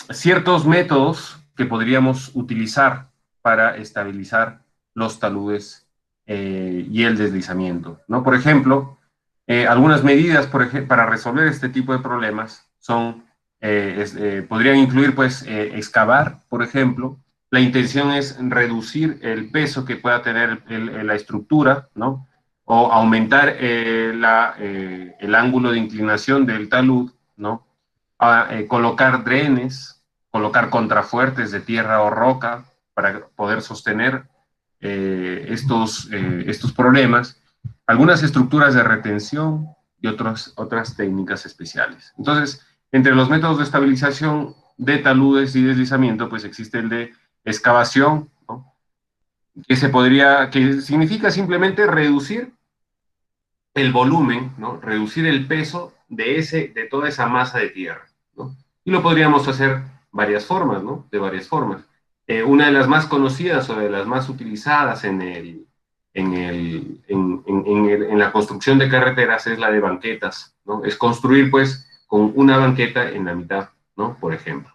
ciertos métodos que podríamos utilizar para estabilizar los taludes y el deslizamiento, ¿no? Por ejemplo, algunas medidas para resolver este tipo de problemas son, podrían incluir, pues, excavar, por ejemplo. La intención es reducir el peso que pueda tener la estructura, ¿no? O aumentar el ángulo de inclinación del talud, ¿no? Colocar drenes, colocar contrafuertes de tierra o roca para poder sostener estos problemas, algunas estructuras de retención y otras técnicas especiales. Entonces, entre los métodos de estabilización de taludes y deslizamiento, pues existe el de excavación, ¿no? que significa simplemente reducir el volumen, ¿no? Reducir el peso de toda esa masa de tierra, ¿no? Y lo podríamos hacer varias formas, ¿no? De varias formas. Una de las más conocidas o de las más utilizadas en la construcción de carreteras es la de banquetas, ¿no? Es construir, pues, con una banqueta en la mitad, ¿no? Por ejemplo.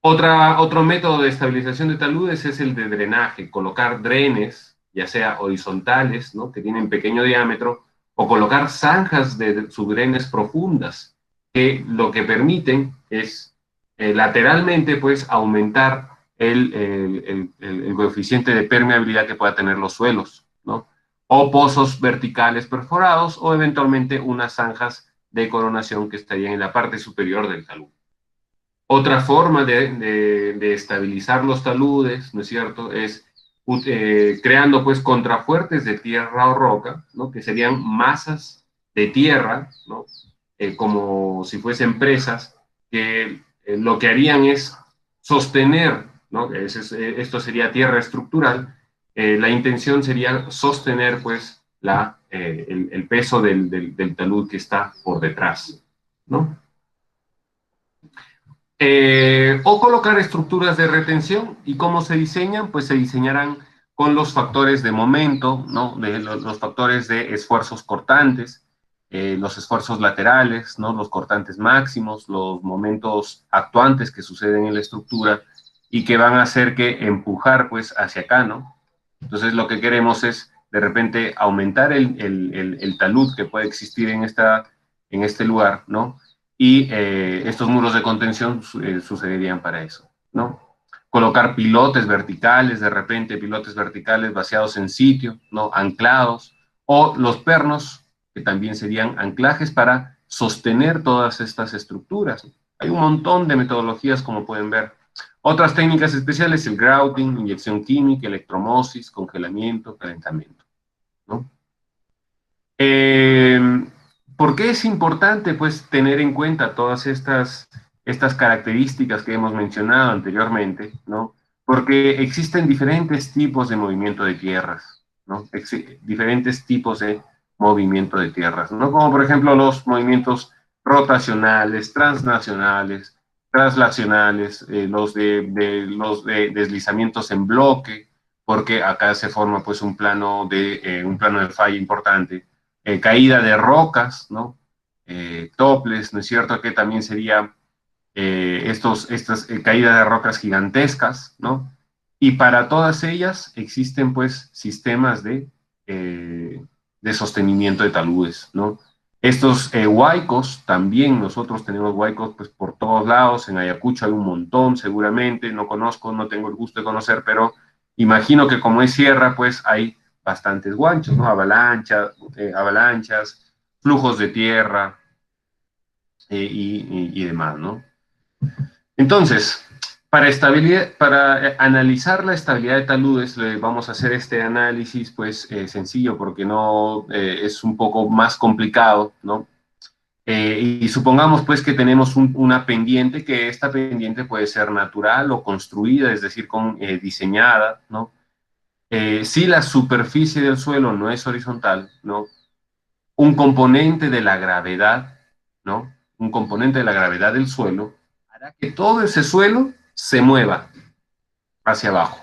Otro método de estabilización de taludes es el de drenaje, colocar drenes, ya sea horizontales, ¿no? Que tienen pequeño diámetro, o colocar zanjas de subdrenes profundas, que lo que permiten es lateralmente, pues, aumentar el coeficiente de permeabilidad que pueda tener los suelos, ¿no? O pozos verticales perforados, o eventualmente unas zanjas de coronación que estarían en la parte superior del talud. Otra forma de estabilizar los taludes, ¿no es cierto?, es creando, pues, contrafuertes de tierra o roca, ¿no? Que serían masas de tierra, ¿no? Como si fuesen presas, que lo que harían es sostener, ¿no? Esto sería tierra estructural. La intención sería sostener, pues, el peso del talud que está por detrás, ¿no? O colocar estructuras de retención. ¿Y cómo se diseñan? Pues se diseñarán con los factores de momento, ¿no? Los factores de esfuerzos cortantes, los esfuerzos laterales, ¿no? Los cortantes máximos, los momentos actuantes que suceden en la estructura y que van a hacer que empujar pues hacia acá, ¿no? Entonces lo que queremos es de repente aumentar el talud que puede existir en este lugar, ¿no? Y estos muros de contención sucederían para eso, ¿no? Colocar pilotes verticales, de repente pilotes verticales vaciados en sitio, ¿no? Anclados, o los pernos, que también serían anclajes para sostener todas estas estructuras. Hay un montón de metodologías, como pueden ver. Otras técnicas especiales, el grouting, inyección química, electromosis, congelamiento, calentamiento, ¿no? ¿Por qué es importante, pues, tener en cuenta todas estas características que hemos mencionado anteriormente, ¿no? Porque existen diferentes tipos de movimiento de tierras, ¿no? Diferentes tipos de movimiento de tierras, ¿no? Como por ejemplo los movimientos rotacionales, transnacionales, traslacionales, los de deslizamientos en bloque, porque acá se forma pues un plano de falla importante, caída de rocas, ¿no? Toples, ¿no es cierto? Que también sería estas caídas de rocas gigantescas, ¿no? Y para todas ellas existen pues sistemas de sostenimiento de taludes, ¿no? Estos huaicos, también nosotros tenemos huaicos pues por todos lados, en Ayacucho hay un montón seguramente, no conozco, no tengo el gusto de conocer, pero imagino que como es sierra pues hay bastantes guanchos, ¿no? Avalanchas, flujos de tierra y demás, ¿no? Entonces, para analizar la estabilidad de taludes, vamos a hacer este análisis, pues, sencillo, porque no es un poco más complicado, ¿no? Y supongamos, pues, que tenemos una pendiente, que esta pendiente puede ser natural o construida, es decir, diseñada, ¿no? Si la superficie del suelo no es horizontal, ¿no? Un componente de la gravedad, ¿no? Un componente de la gravedad del suelo hará que todo ese suelo se mueva hacia abajo,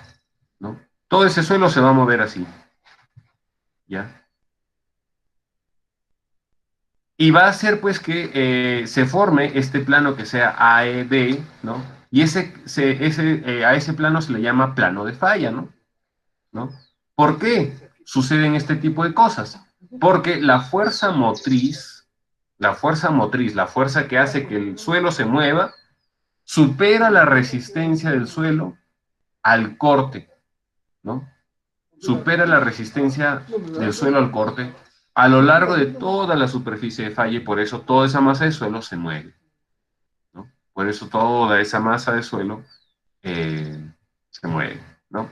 ¿no? Todo ese suelo se va a mover así, ¿ya? Y va a hacer, pues, que se forme este plano que sea AED, ¿no? Y a ese plano se le llama plano de falla, ¿no? ¿Por qué suceden este tipo de cosas? Porque la fuerza motriz, la fuerza que hace que el suelo se mueva, supera la resistencia del suelo al corte, ¿no? Supera la resistencia del suelo al corte a lo largo de toda la superficie de falla y por eso toda esa masa de suelo se mueve, ¿no? Por eso toda esa masa de suelo se mueve, ¿no?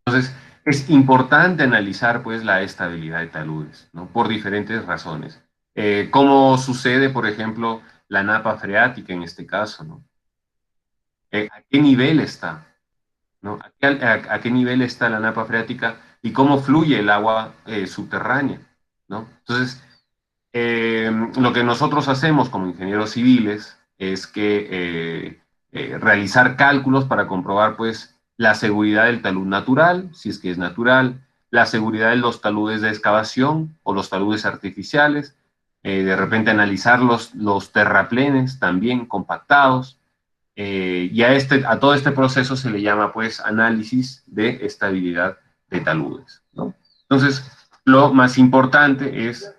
Entonces, es importante analizar, pues, la estabilidad de taludes, ¿no? Por diferentes razones. ¿Cómo sucede, por ejemplo, la napa freática en este caso, ¿no? ¿A qué nivel está? ¿No? ¿A qué nivel está la napa freática y cómo fluye el agua subterránea, ¿no? Entonces, lo que nosotros hacemos como ingenieros civiles es que realizar cálculos para comprobar, pues, la seguridad del talud natural, si es que es natural, la seguridad de los taludes de excavación o los taludes artificiales, de repente analizar los terraplenes también compactados, y a todo este proceso se le llama, pues, análisis de estabilidad de taludes, ¿no? Entonces, lo más importante es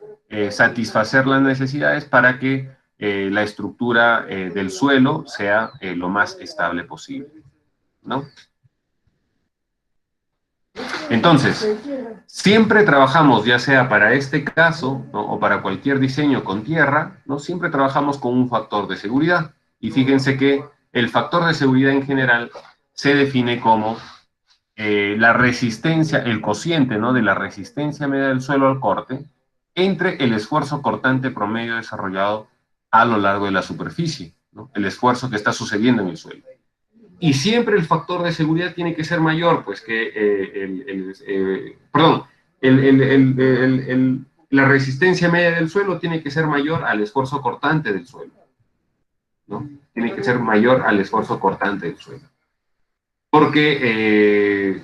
satisfacer las necesidades para que la estructura del suelo sea lo más estable posible, ¿no? Entonces, siempre trabajamos, ya sea para este caso, ¿no? O para cualquier diseño con tierra, ¿no? Siempre trabajamos con un factor de seguridad. Y fíjense que el factor de seguridad en general se define como la resistencia, el cociente, ¿no? De la resistencia media del suelo al corte entre el esfuerzo cortante promedio desarrollado a lo largo de la superficie, ¿no? El esfuerzo que está sucediendo en el suelo. Y siempre el factor de seguridad tiene que ser mayor, pues, que la resistencia media del suelo tiene que ser mayor al esfuerzo cortante del suelo, ¿no? Tiene que ser mayor al esfuerzo cortante del suelo. Porque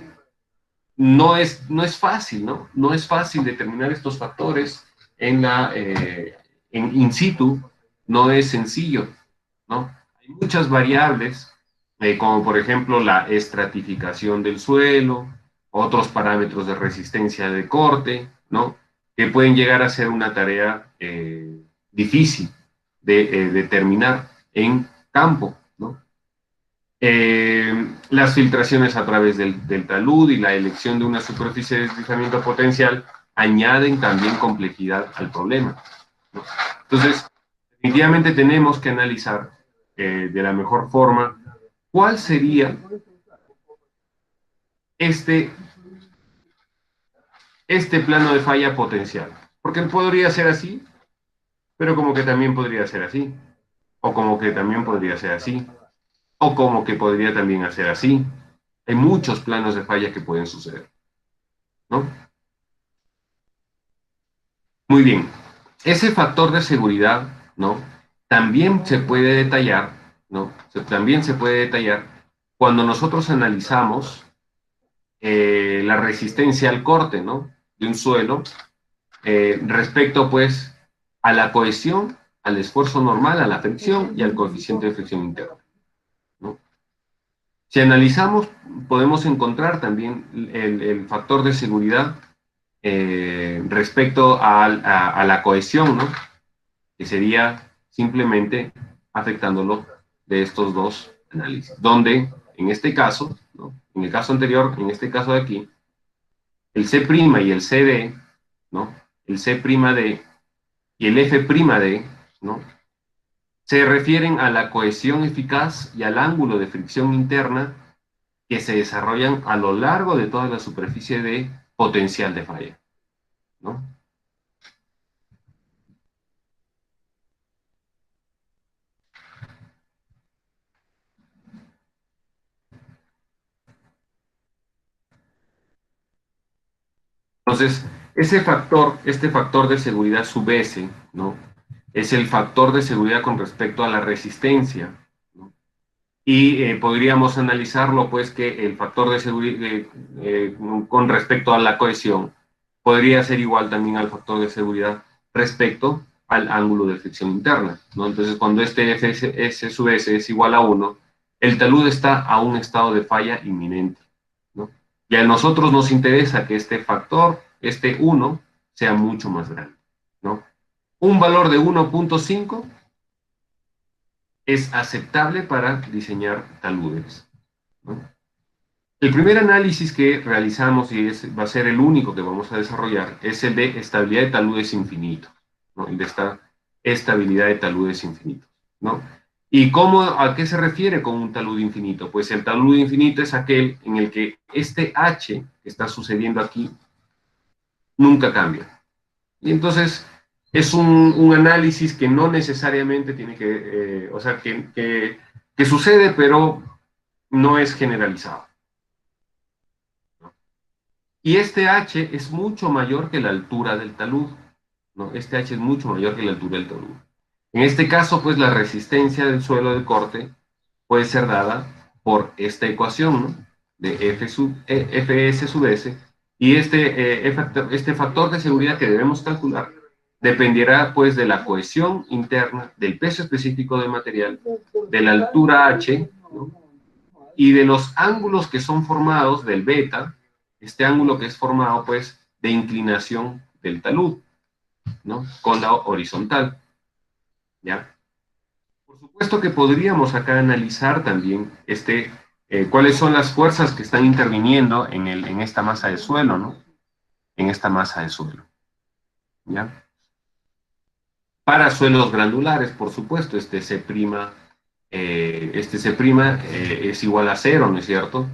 no es fácil, ¿no? No es fácil determinar estos factores en in situ, no es sencillo, ¿no? Hay muchas variables, como por ejemplo la estratificación del suelo, otros parámetros de resistencia de corte, ¿no? Que pueden llegar a ser una tarea difícil de determinar en campo, ¿no? Las filtraciones a través del talud y la elección de una superficie de deslizamiento potencial añaden también complejidad al problema, ¿no? Entonces, definitivamente tenemos que analizar de la mejor forma cuál sería este plano de falla potencial. Porque podría ser así, pero como que también podría ser así, o como que también podría ser así, o como que podría también hacer así. Hay muchos planos de falla que pueden suceder, ¿no? Muy bien. Ese factor de seguridad, ¿no? También se puede detallar, ¿no? También se puede detallar cuando nosotros analizamos la resistencia al corte, ¿no? De un suelo respecto, pues, a la cohesión, al esfuerzo normal, a la fricción y al coeficiente de fricción interna, ¿no? Si analizamos, podemos encontrar también el factor de seguridad respecto a la cohesión, ¿no? Que sería simplemente afectándolo de estos dos análisis, donde en este caso, ¿no? En el caso anterior, en este caso de aquí, el C' y el CD, ¿no? El C'D y el F'D, ¿no? Se refieren a la cohesión eficaz y al ángulo de fricción interna que se desarrollan a lo largo de toda la superficie de potencial de falla, ¿no? Entonces, este factor de seguridad sub S, ¿no? Es el factor de seguridad con respecto a la resistencia, ¿no? Y podríamos analizarlo, pues, que el factor de seguridad con respecto a la cohesión podría ser igual también al factor de seguridad respecto al ángulo de fricción interna, ¿no? Entonces, cuando este Fs sub S es igual a 1, el talud está a un estado de falla inminente, ¿no? Y a nosotros nos interesa que este factor, este 1, sea mucho más grande, ¿no? Un valor de 1.5 es aceptable para diseñar taludes, ¿no? El primer análisis que realizamos, y va a ser el único que vamos a desarrollar, es el de estabilidad de taludes infinitos, ¿no? El de esta estabilidad de taludes infinitos, ¿no? ¿Y a qué se refiere con un talud infinito? Pues el talud infinito es aquel en el que este H que está sucediendo aquí nunca cambia. Y entonces es un análisis que no necesariamente tiene que, o sea, que sucede, pero no es generalizado, ¿no? Y este H es mucho mayor que la altura del talud, ¿no? Este H es mucho mayor que la altura del talud. En este caso, pues la resistencia del suelo de corte puede ser dada por esta ecuación, ¿no? De Fs sub S, y este factor de seguridad que debemos calcular dependerá, pues, de la cohesión interna, del peso específico del material, de la altura H, ¿no? Y de los ángulos que son formados del beta, este ángulo que es formado, pues, de inclinación del talud, ¿no? Con la horizontal, ¿ya? Por supuesto que podríamos acá analizar también cuáles son las fuerzas que están interviniendo en esta masa de suelo, ¿no? En esta masa de suelo, ¿ya? Para suelos granulares, por supuesto, este C' es igual a 0, ¿no es cierto?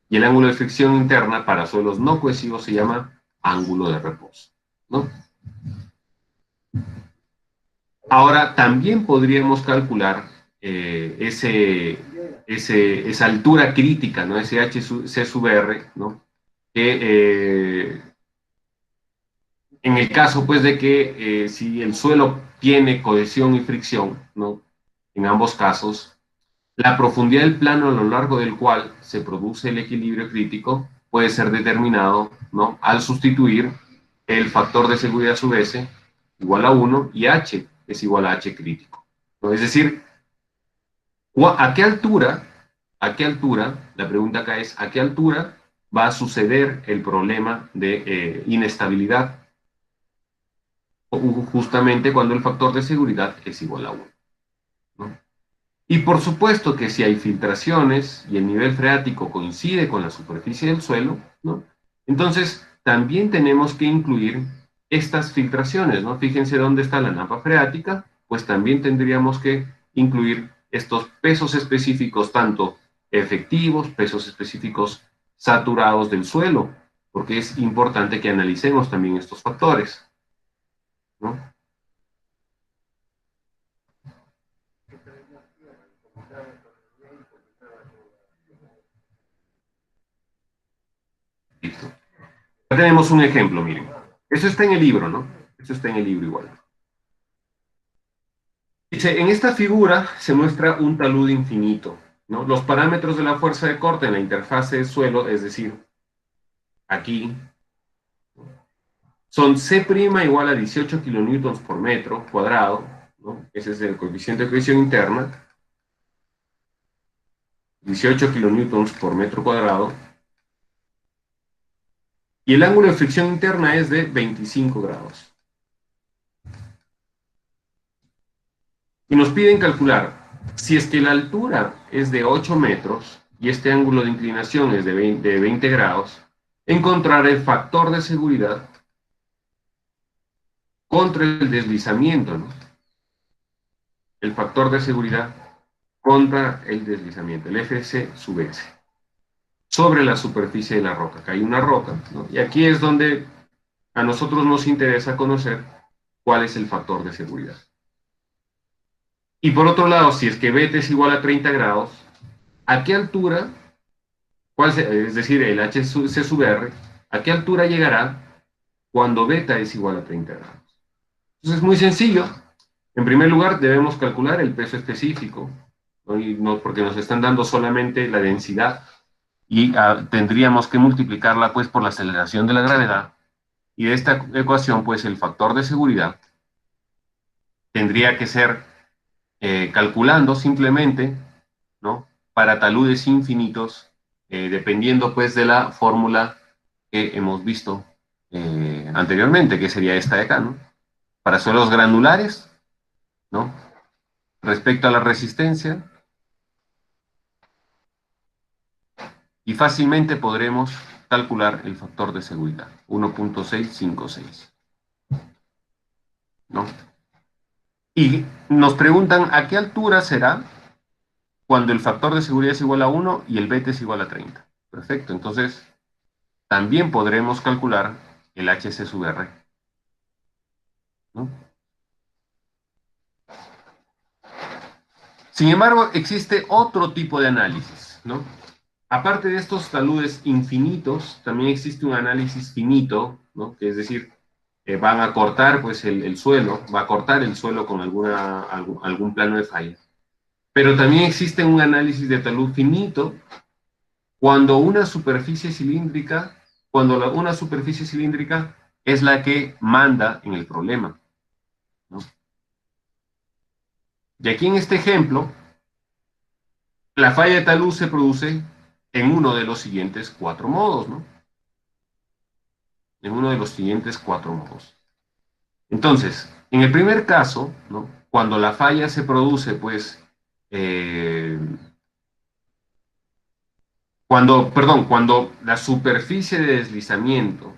Y el ángulo de fricción interna para suelos no cohesivos se llama ángulo de reposo, ¿no? Ahora, también podríamos calcular esa altura crítica, ¿no? Ese HC sub R, ¿no? Que en el caso, pues, de que si el suelo tiene cohesión y fricción, ¿no? en ambos casos, la profundidad del plano a lo largo del cual se produce el equilibrio crítico puede ser determinado, ¿no?, al sustituir el factor de seguridad sub S igual a 1 y H es igual a H crítico, ¿no? Es decir, ¿a qué altura, la pregunta acá es, ¿a qué altura va a suceder el problema de inestabilidad? Justamente cuando el factor de seguridad es igual a 1, ¿no? Y por supuesto que si hay filtraciones y el nivel freático coincide con la superficie del suelo, ¿no?, entonces también tenemos que incluir estas filtraciones, ¿no? Fíjense dónde está la napa freática, pues también tendríamos que incluir estos pesos específicos, tanto efectivos, pesos específicos saturados del suelo, porque es importante que analicemos también estos factores, ¿no? Listo. Ya tenemos un ejemplo, miren. Eso está en el libro, ¿no? Eso está en el libro igual. Dice, en esta figura se muestra un talud infinito, ¿no? Los parámetros de la fuerza de corte en la interfase de suelo, es decir, aquí, son C' igual a 18 kilonewtons por metro cuadrado, ¿no? Ese es el coeficiente de cohesión interna, 18 kilonewtons por metro cuadrado, y el ángulo de fricción interna es de 25 grados. Y nos piden calcular, si es que la altura es de 8 metros y este ángulo de inclinación es de 20 grados, encontrar el factor de seguridad contra el deslizamiento, ¿no? El factor de seguridad contra el deslizamiento, el FC sub S, sobre la superficie de la roca. Acá hay una roca, ¿no? Y aquí es donde a nosotros nos interesa conocer cuál es el factor de seguridad. Y por otro lado, si es que beta es igual a 30 grados, ¿a qué altura, es decir, el HC sub R, a qué altura llegará cuando beta es igual a 30 grados? Entonces es muy sencillo. En primer lugar, debemos calcular el peso específico, ¿no? Y no, porque nos están dando solamente la densidad, y tendríamos que multiplicarla pues por la aceleración de la gravedad, y de esta ecuación pues el factor de seguridad tendría que ser calculando simplemente, ¿no?, para taludes infinitos, dependiendo pues de la fórmula que hemos visto anteriormente, que sería esta de acá, ¿no? Para suelos granulares, ¿no?, respecto a la resistencia, y fácilmente podremos calcular el factor de seguridad, 1.656, ¿no? Y nos preguntan a qué altura será cuando el factor de seguridad es igual a 1 y el beta es igual a 30. Perfecto, entonces también podremos calcular el HC sub R, ¿no? Sin embargo, existe otro tipo de análisis, ¿no? Aparte de estos taludes infinitos, también existe un análisis finito, ¿no? Que es decir, van a cortar pues el suelo, va a cortar el suelo con algún plano de falla. Pero también existe un análisis de talud finito cuando una superficie cilíndrica, una superficie cilíndrica es la que manda en el problema, ¿no? Y aquí en este ejemplo, la falla de talud se produce en uno de los siguientes 4 modos, ¿no? En uno de los siguientes 4 modos. Entonces, en el primer caso, ¿no?, cuando la falla se produce, pues, cuando la superficie de deslizamiento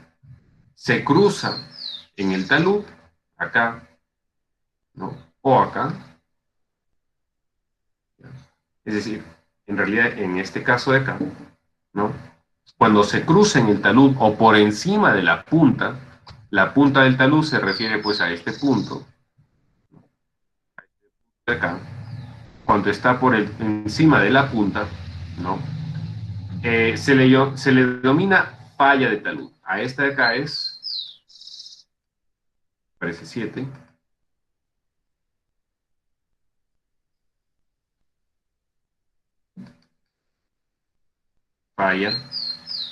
se cruza en el talud, acá, ¿no?, o acá, es decir, en realidad en este caso de acá, ¿no?, cuando se cruza en el talud o por encima de la punta del talud se refiere pues a este punto de acá, cuando está por encima de la punta, ¿no?, se le denomina falla de talud. A esta de acá parece 7. falla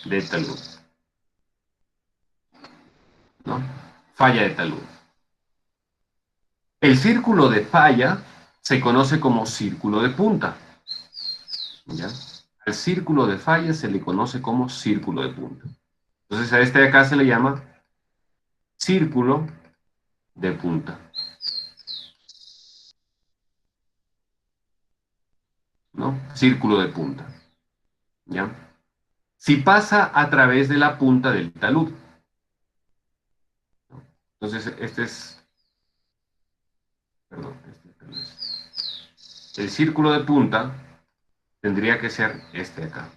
de talud, ¿no? Falla de talud. El círculo de falla se conoce como círculo de punta, ¿ya? Al círculo de falla se le conoce como círculo de punta. Entonces a este de acá se le llama círculo de punta, ¿no? Círculo de punta, ¿ya? Si pasa a través de la punta del talud. Entonces este es, perdón, el círculo de punta tendría que ser este de acá.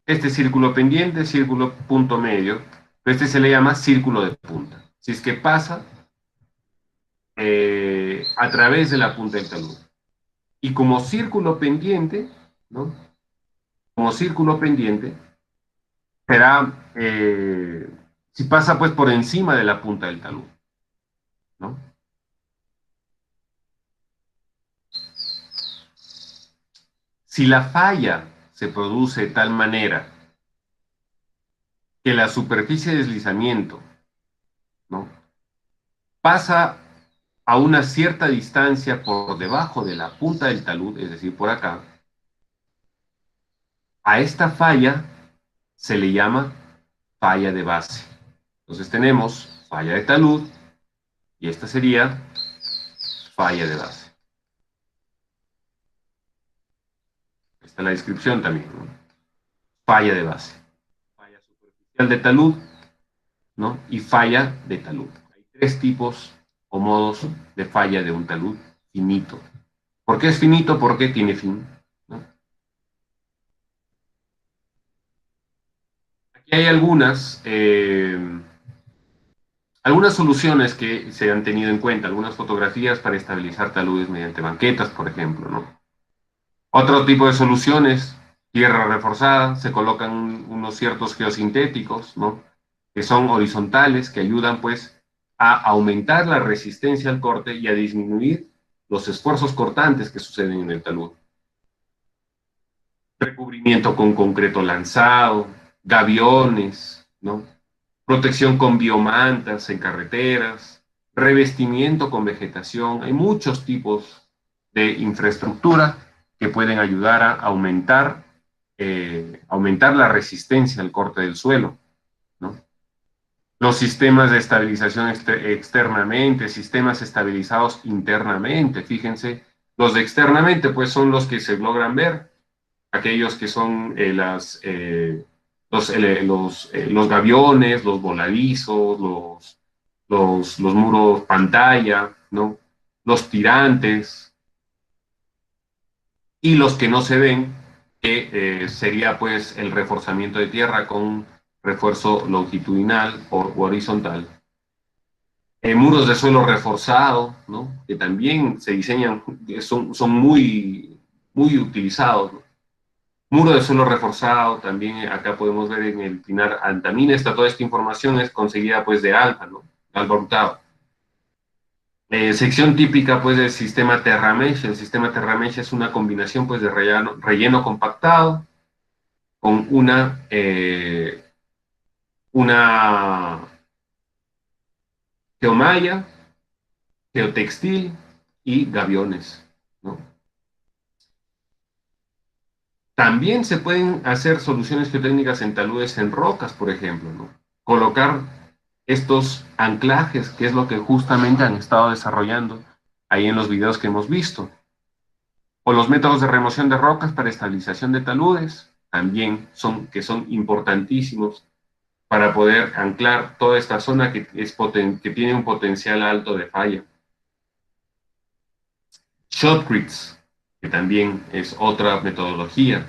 Este círculo pendiente, círculo punto medio, este se le llama círculo de punta. Si es que pasa a través de la punta del talud. Y como círculo pendiente, ¿no? Como círculo pendiente, será, si pasa pues por encima de la punta del talud, ¿no? Si la falla se produce de tal manera que la superficie de deslizamiento, ¿no?, pasa a una cierta distancia por debajo de la punta del talud, es decir, por acá, a esta falla se le llama falla de base. Entonces tenemos falla de talud y esta sería falla de base. Esta es la descripción también, ¿no? Falla de base. Falla superficial de talud, ¿no? Y falla de talud. Hay tres tipos o modos de falla de un talud finito. ¿Por qué es finito? Porque tiene fin, ¿no? Aquí hay algunas soluciones que se han tenido en cuenta, algunas fotografías para estabilizar taludes mediante banquetas, por ejemplo, ¿no? Otro tipo de soluciones, tierra reforzada, se colocan unos ciertos geosintéticos, ¿no?, que son horizontales, que ayudan pues a aumentar la resistencia al corte y a disminuir los esfuerzos cortantes que suceden en el talud. Recubrimiento con concreto lanzado, gaviones, ¿no?, protección con biomantas en carreteras, revestimiento con vegetación. Hay muchos tipos de infraestructura que pueden ayudar a aumentar la resistencia al corte del suelo, ¿no? Los sistemas de estabilización externamente, sistemas estabilizados internamente, fíjense, los de externamente pues son los que se logran ver, aquellos que son los gaviones, los voladizos, los muros pantalla, ¿no?, los tirantes, y los que no se ven, que sería pues el reforzamiento de tierra con refuerzo longitudinal o horizontal. Muros de suelo reforzado, ¿no?, que también se diseñan, son muy utilizados, ¿no? Muro de suelo reforzado, también acá podemos ver en el Pinar Antamina, toda esta información es conseguida pues de Alba, ¿no?, Alba Hurtado. Sección típica pues del sistema Terramesh. El sistema Terramesh es una combinación pues de relleno compactado con una geomalla, geotextil y gaviones, ¿no? También se pueden hacer soluciones geotécnicas en taludes en rocas, por ejemplo, ¿no? Colocar estos anclajes, que es lo que justamente han estado desarrollando ahí en los videos que hemos visto. O los métodos de remoción de rocas para estabilización de taludes, también son importantísimos para poder anclar toda esta zona que tiene un potencial alto de falla. Shotcretes, que también es otra metodología.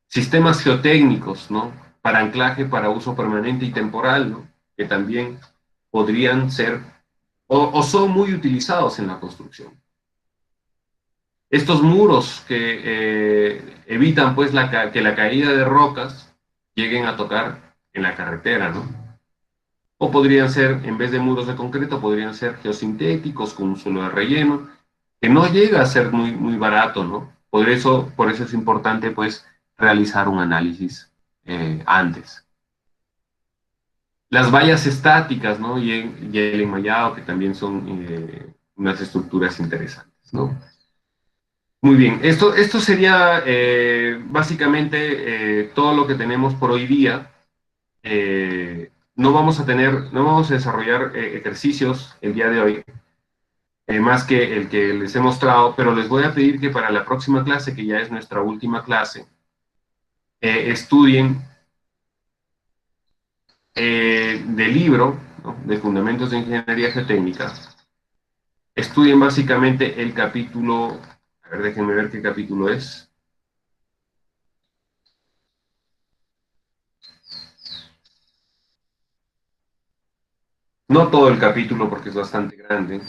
Sistemas geotécnicos, ¿no?, para anclaje para uso permanente y temporal, ¿no?, que también podrían ser o son muy utilizados en la construcción. Estos muros que evitan pues que la caída de rocas lleguen a tocar en la carretera, ¿no? O podrían ser, en vez de muros de concreto, podrían ser geosintéticos con un suelo de relleno, que no llega a ser muy barato, ¿no?, Por eso es importante, pues, realizar un análisis antes. Las vallas estáticas, ¿no? Y el enmallado, que también son unas estructuras interesantes, ¿no? Muy bien, esto sería básicamente todo lo que tenemos por hoy día. No vamos a desarrollar ejercicios el día de hoy, más que el que les he mostrado, pero les voy a pedir que para la próxima clase, que ya es nuestra última clase, estudien del libro, ¿no?, de Fundamentos de Ingeniería Geotécnica. Estudien básicamente el capítulo, a ver, déjenme ver qué capítulo es. No todo el capítulo porque es bastante grande,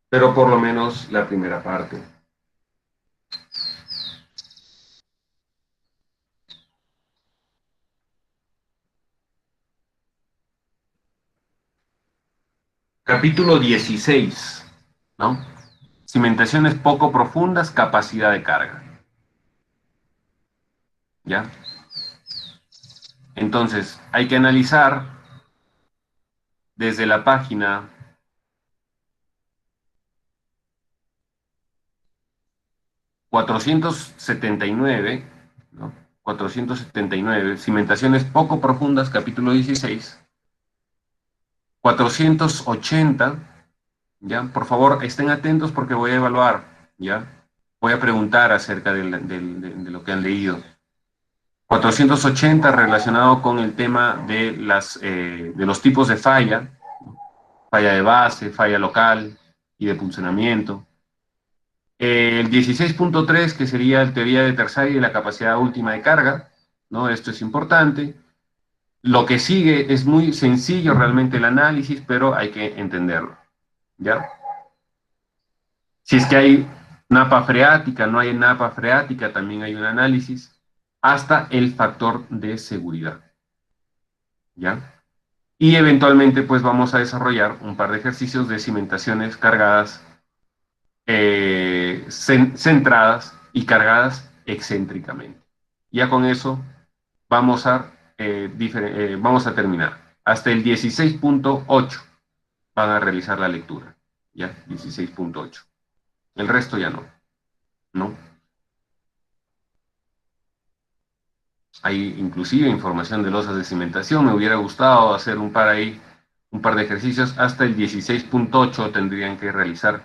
pero por lo menos la primera parte. Capítulo 16, ¿no? Cimentaciones poco profundas, capacidad de carga. ¿Ya? Entonces, hay que analizar desde la página 479, ¿no? 479, cimentaciones poco profundas, capítulo 16. 480, ¿ya? Por favor, estén atentos porque voy a evaluar, ¿ya? Voy a preguntar acerca de lo que han leído. 480 relacionado con el tema de los tipos de falla, falla de base, falla local y de funcionamiento. El 16.3, que sería la teoría de Terzaghi y la capacidad última de carga, ¿no? Esto es importante. Lo que sigue es muy sencillo realmente el análisis, pero hay que entenderlo, ¿ya? Si es que hay napa freática, no hay napa freática, también hay un análisis, hasta el factor de seguridad, ¿ya? Y eventualmente, pues, vamos a desarrollar un par de ejercicios de cimentaciones cargadas, centradas y cargadas excéntricamente. Ya con eso vamos a terminar. Hasta el 16.8 van a realizar la lectura, ¿ya? 16.8. El resto ya no, ¿no? Hay inclusive información de losas de cimentación. Me hubiera gustado hacer un par de ejercicios. Hasta el 16.8 tendrían que realizar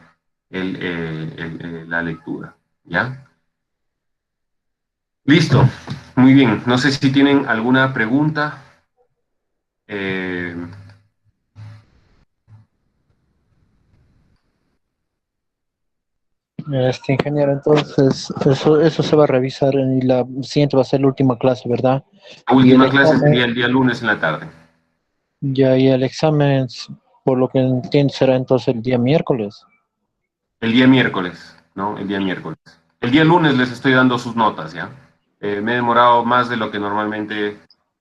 la lectura, ¿ya? Listo, muy bien. No sé si tienen alguna pregunta. Ingeniero, entonces eso se va a revisar y la siguiente va a ser la última clase, ¿verdad? La última clase sería el día lunes en la tarde. Ya, y el examen, por lo que entiendo, será entonces el día miércoles. El día miércoles, ¿no? El día miércoles. El día lunes les estoy dando sus notas, ¿ya? Me he demorado más de lo que normalmente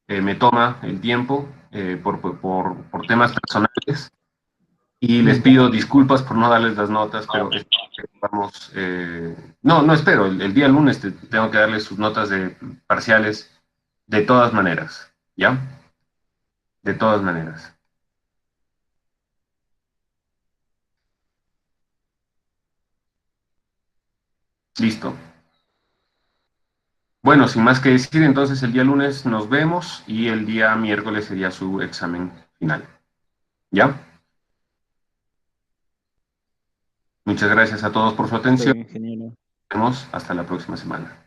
me toma el tiempo por temas personales. Y les pido disculpas por no darles las notas, pero vamos... no espero, el día lunes tengo que darles sus notas de parciales de todas maneras, ¿ya? De todas maneras. Listo. Bueno, sin más que decir, entonces el día lunes nos vemos y el día miércoles sería su examen final, ¿ya? Muchas gracias a todos por su atención. Ingeniero. Nos vemos hasta la próxima semana.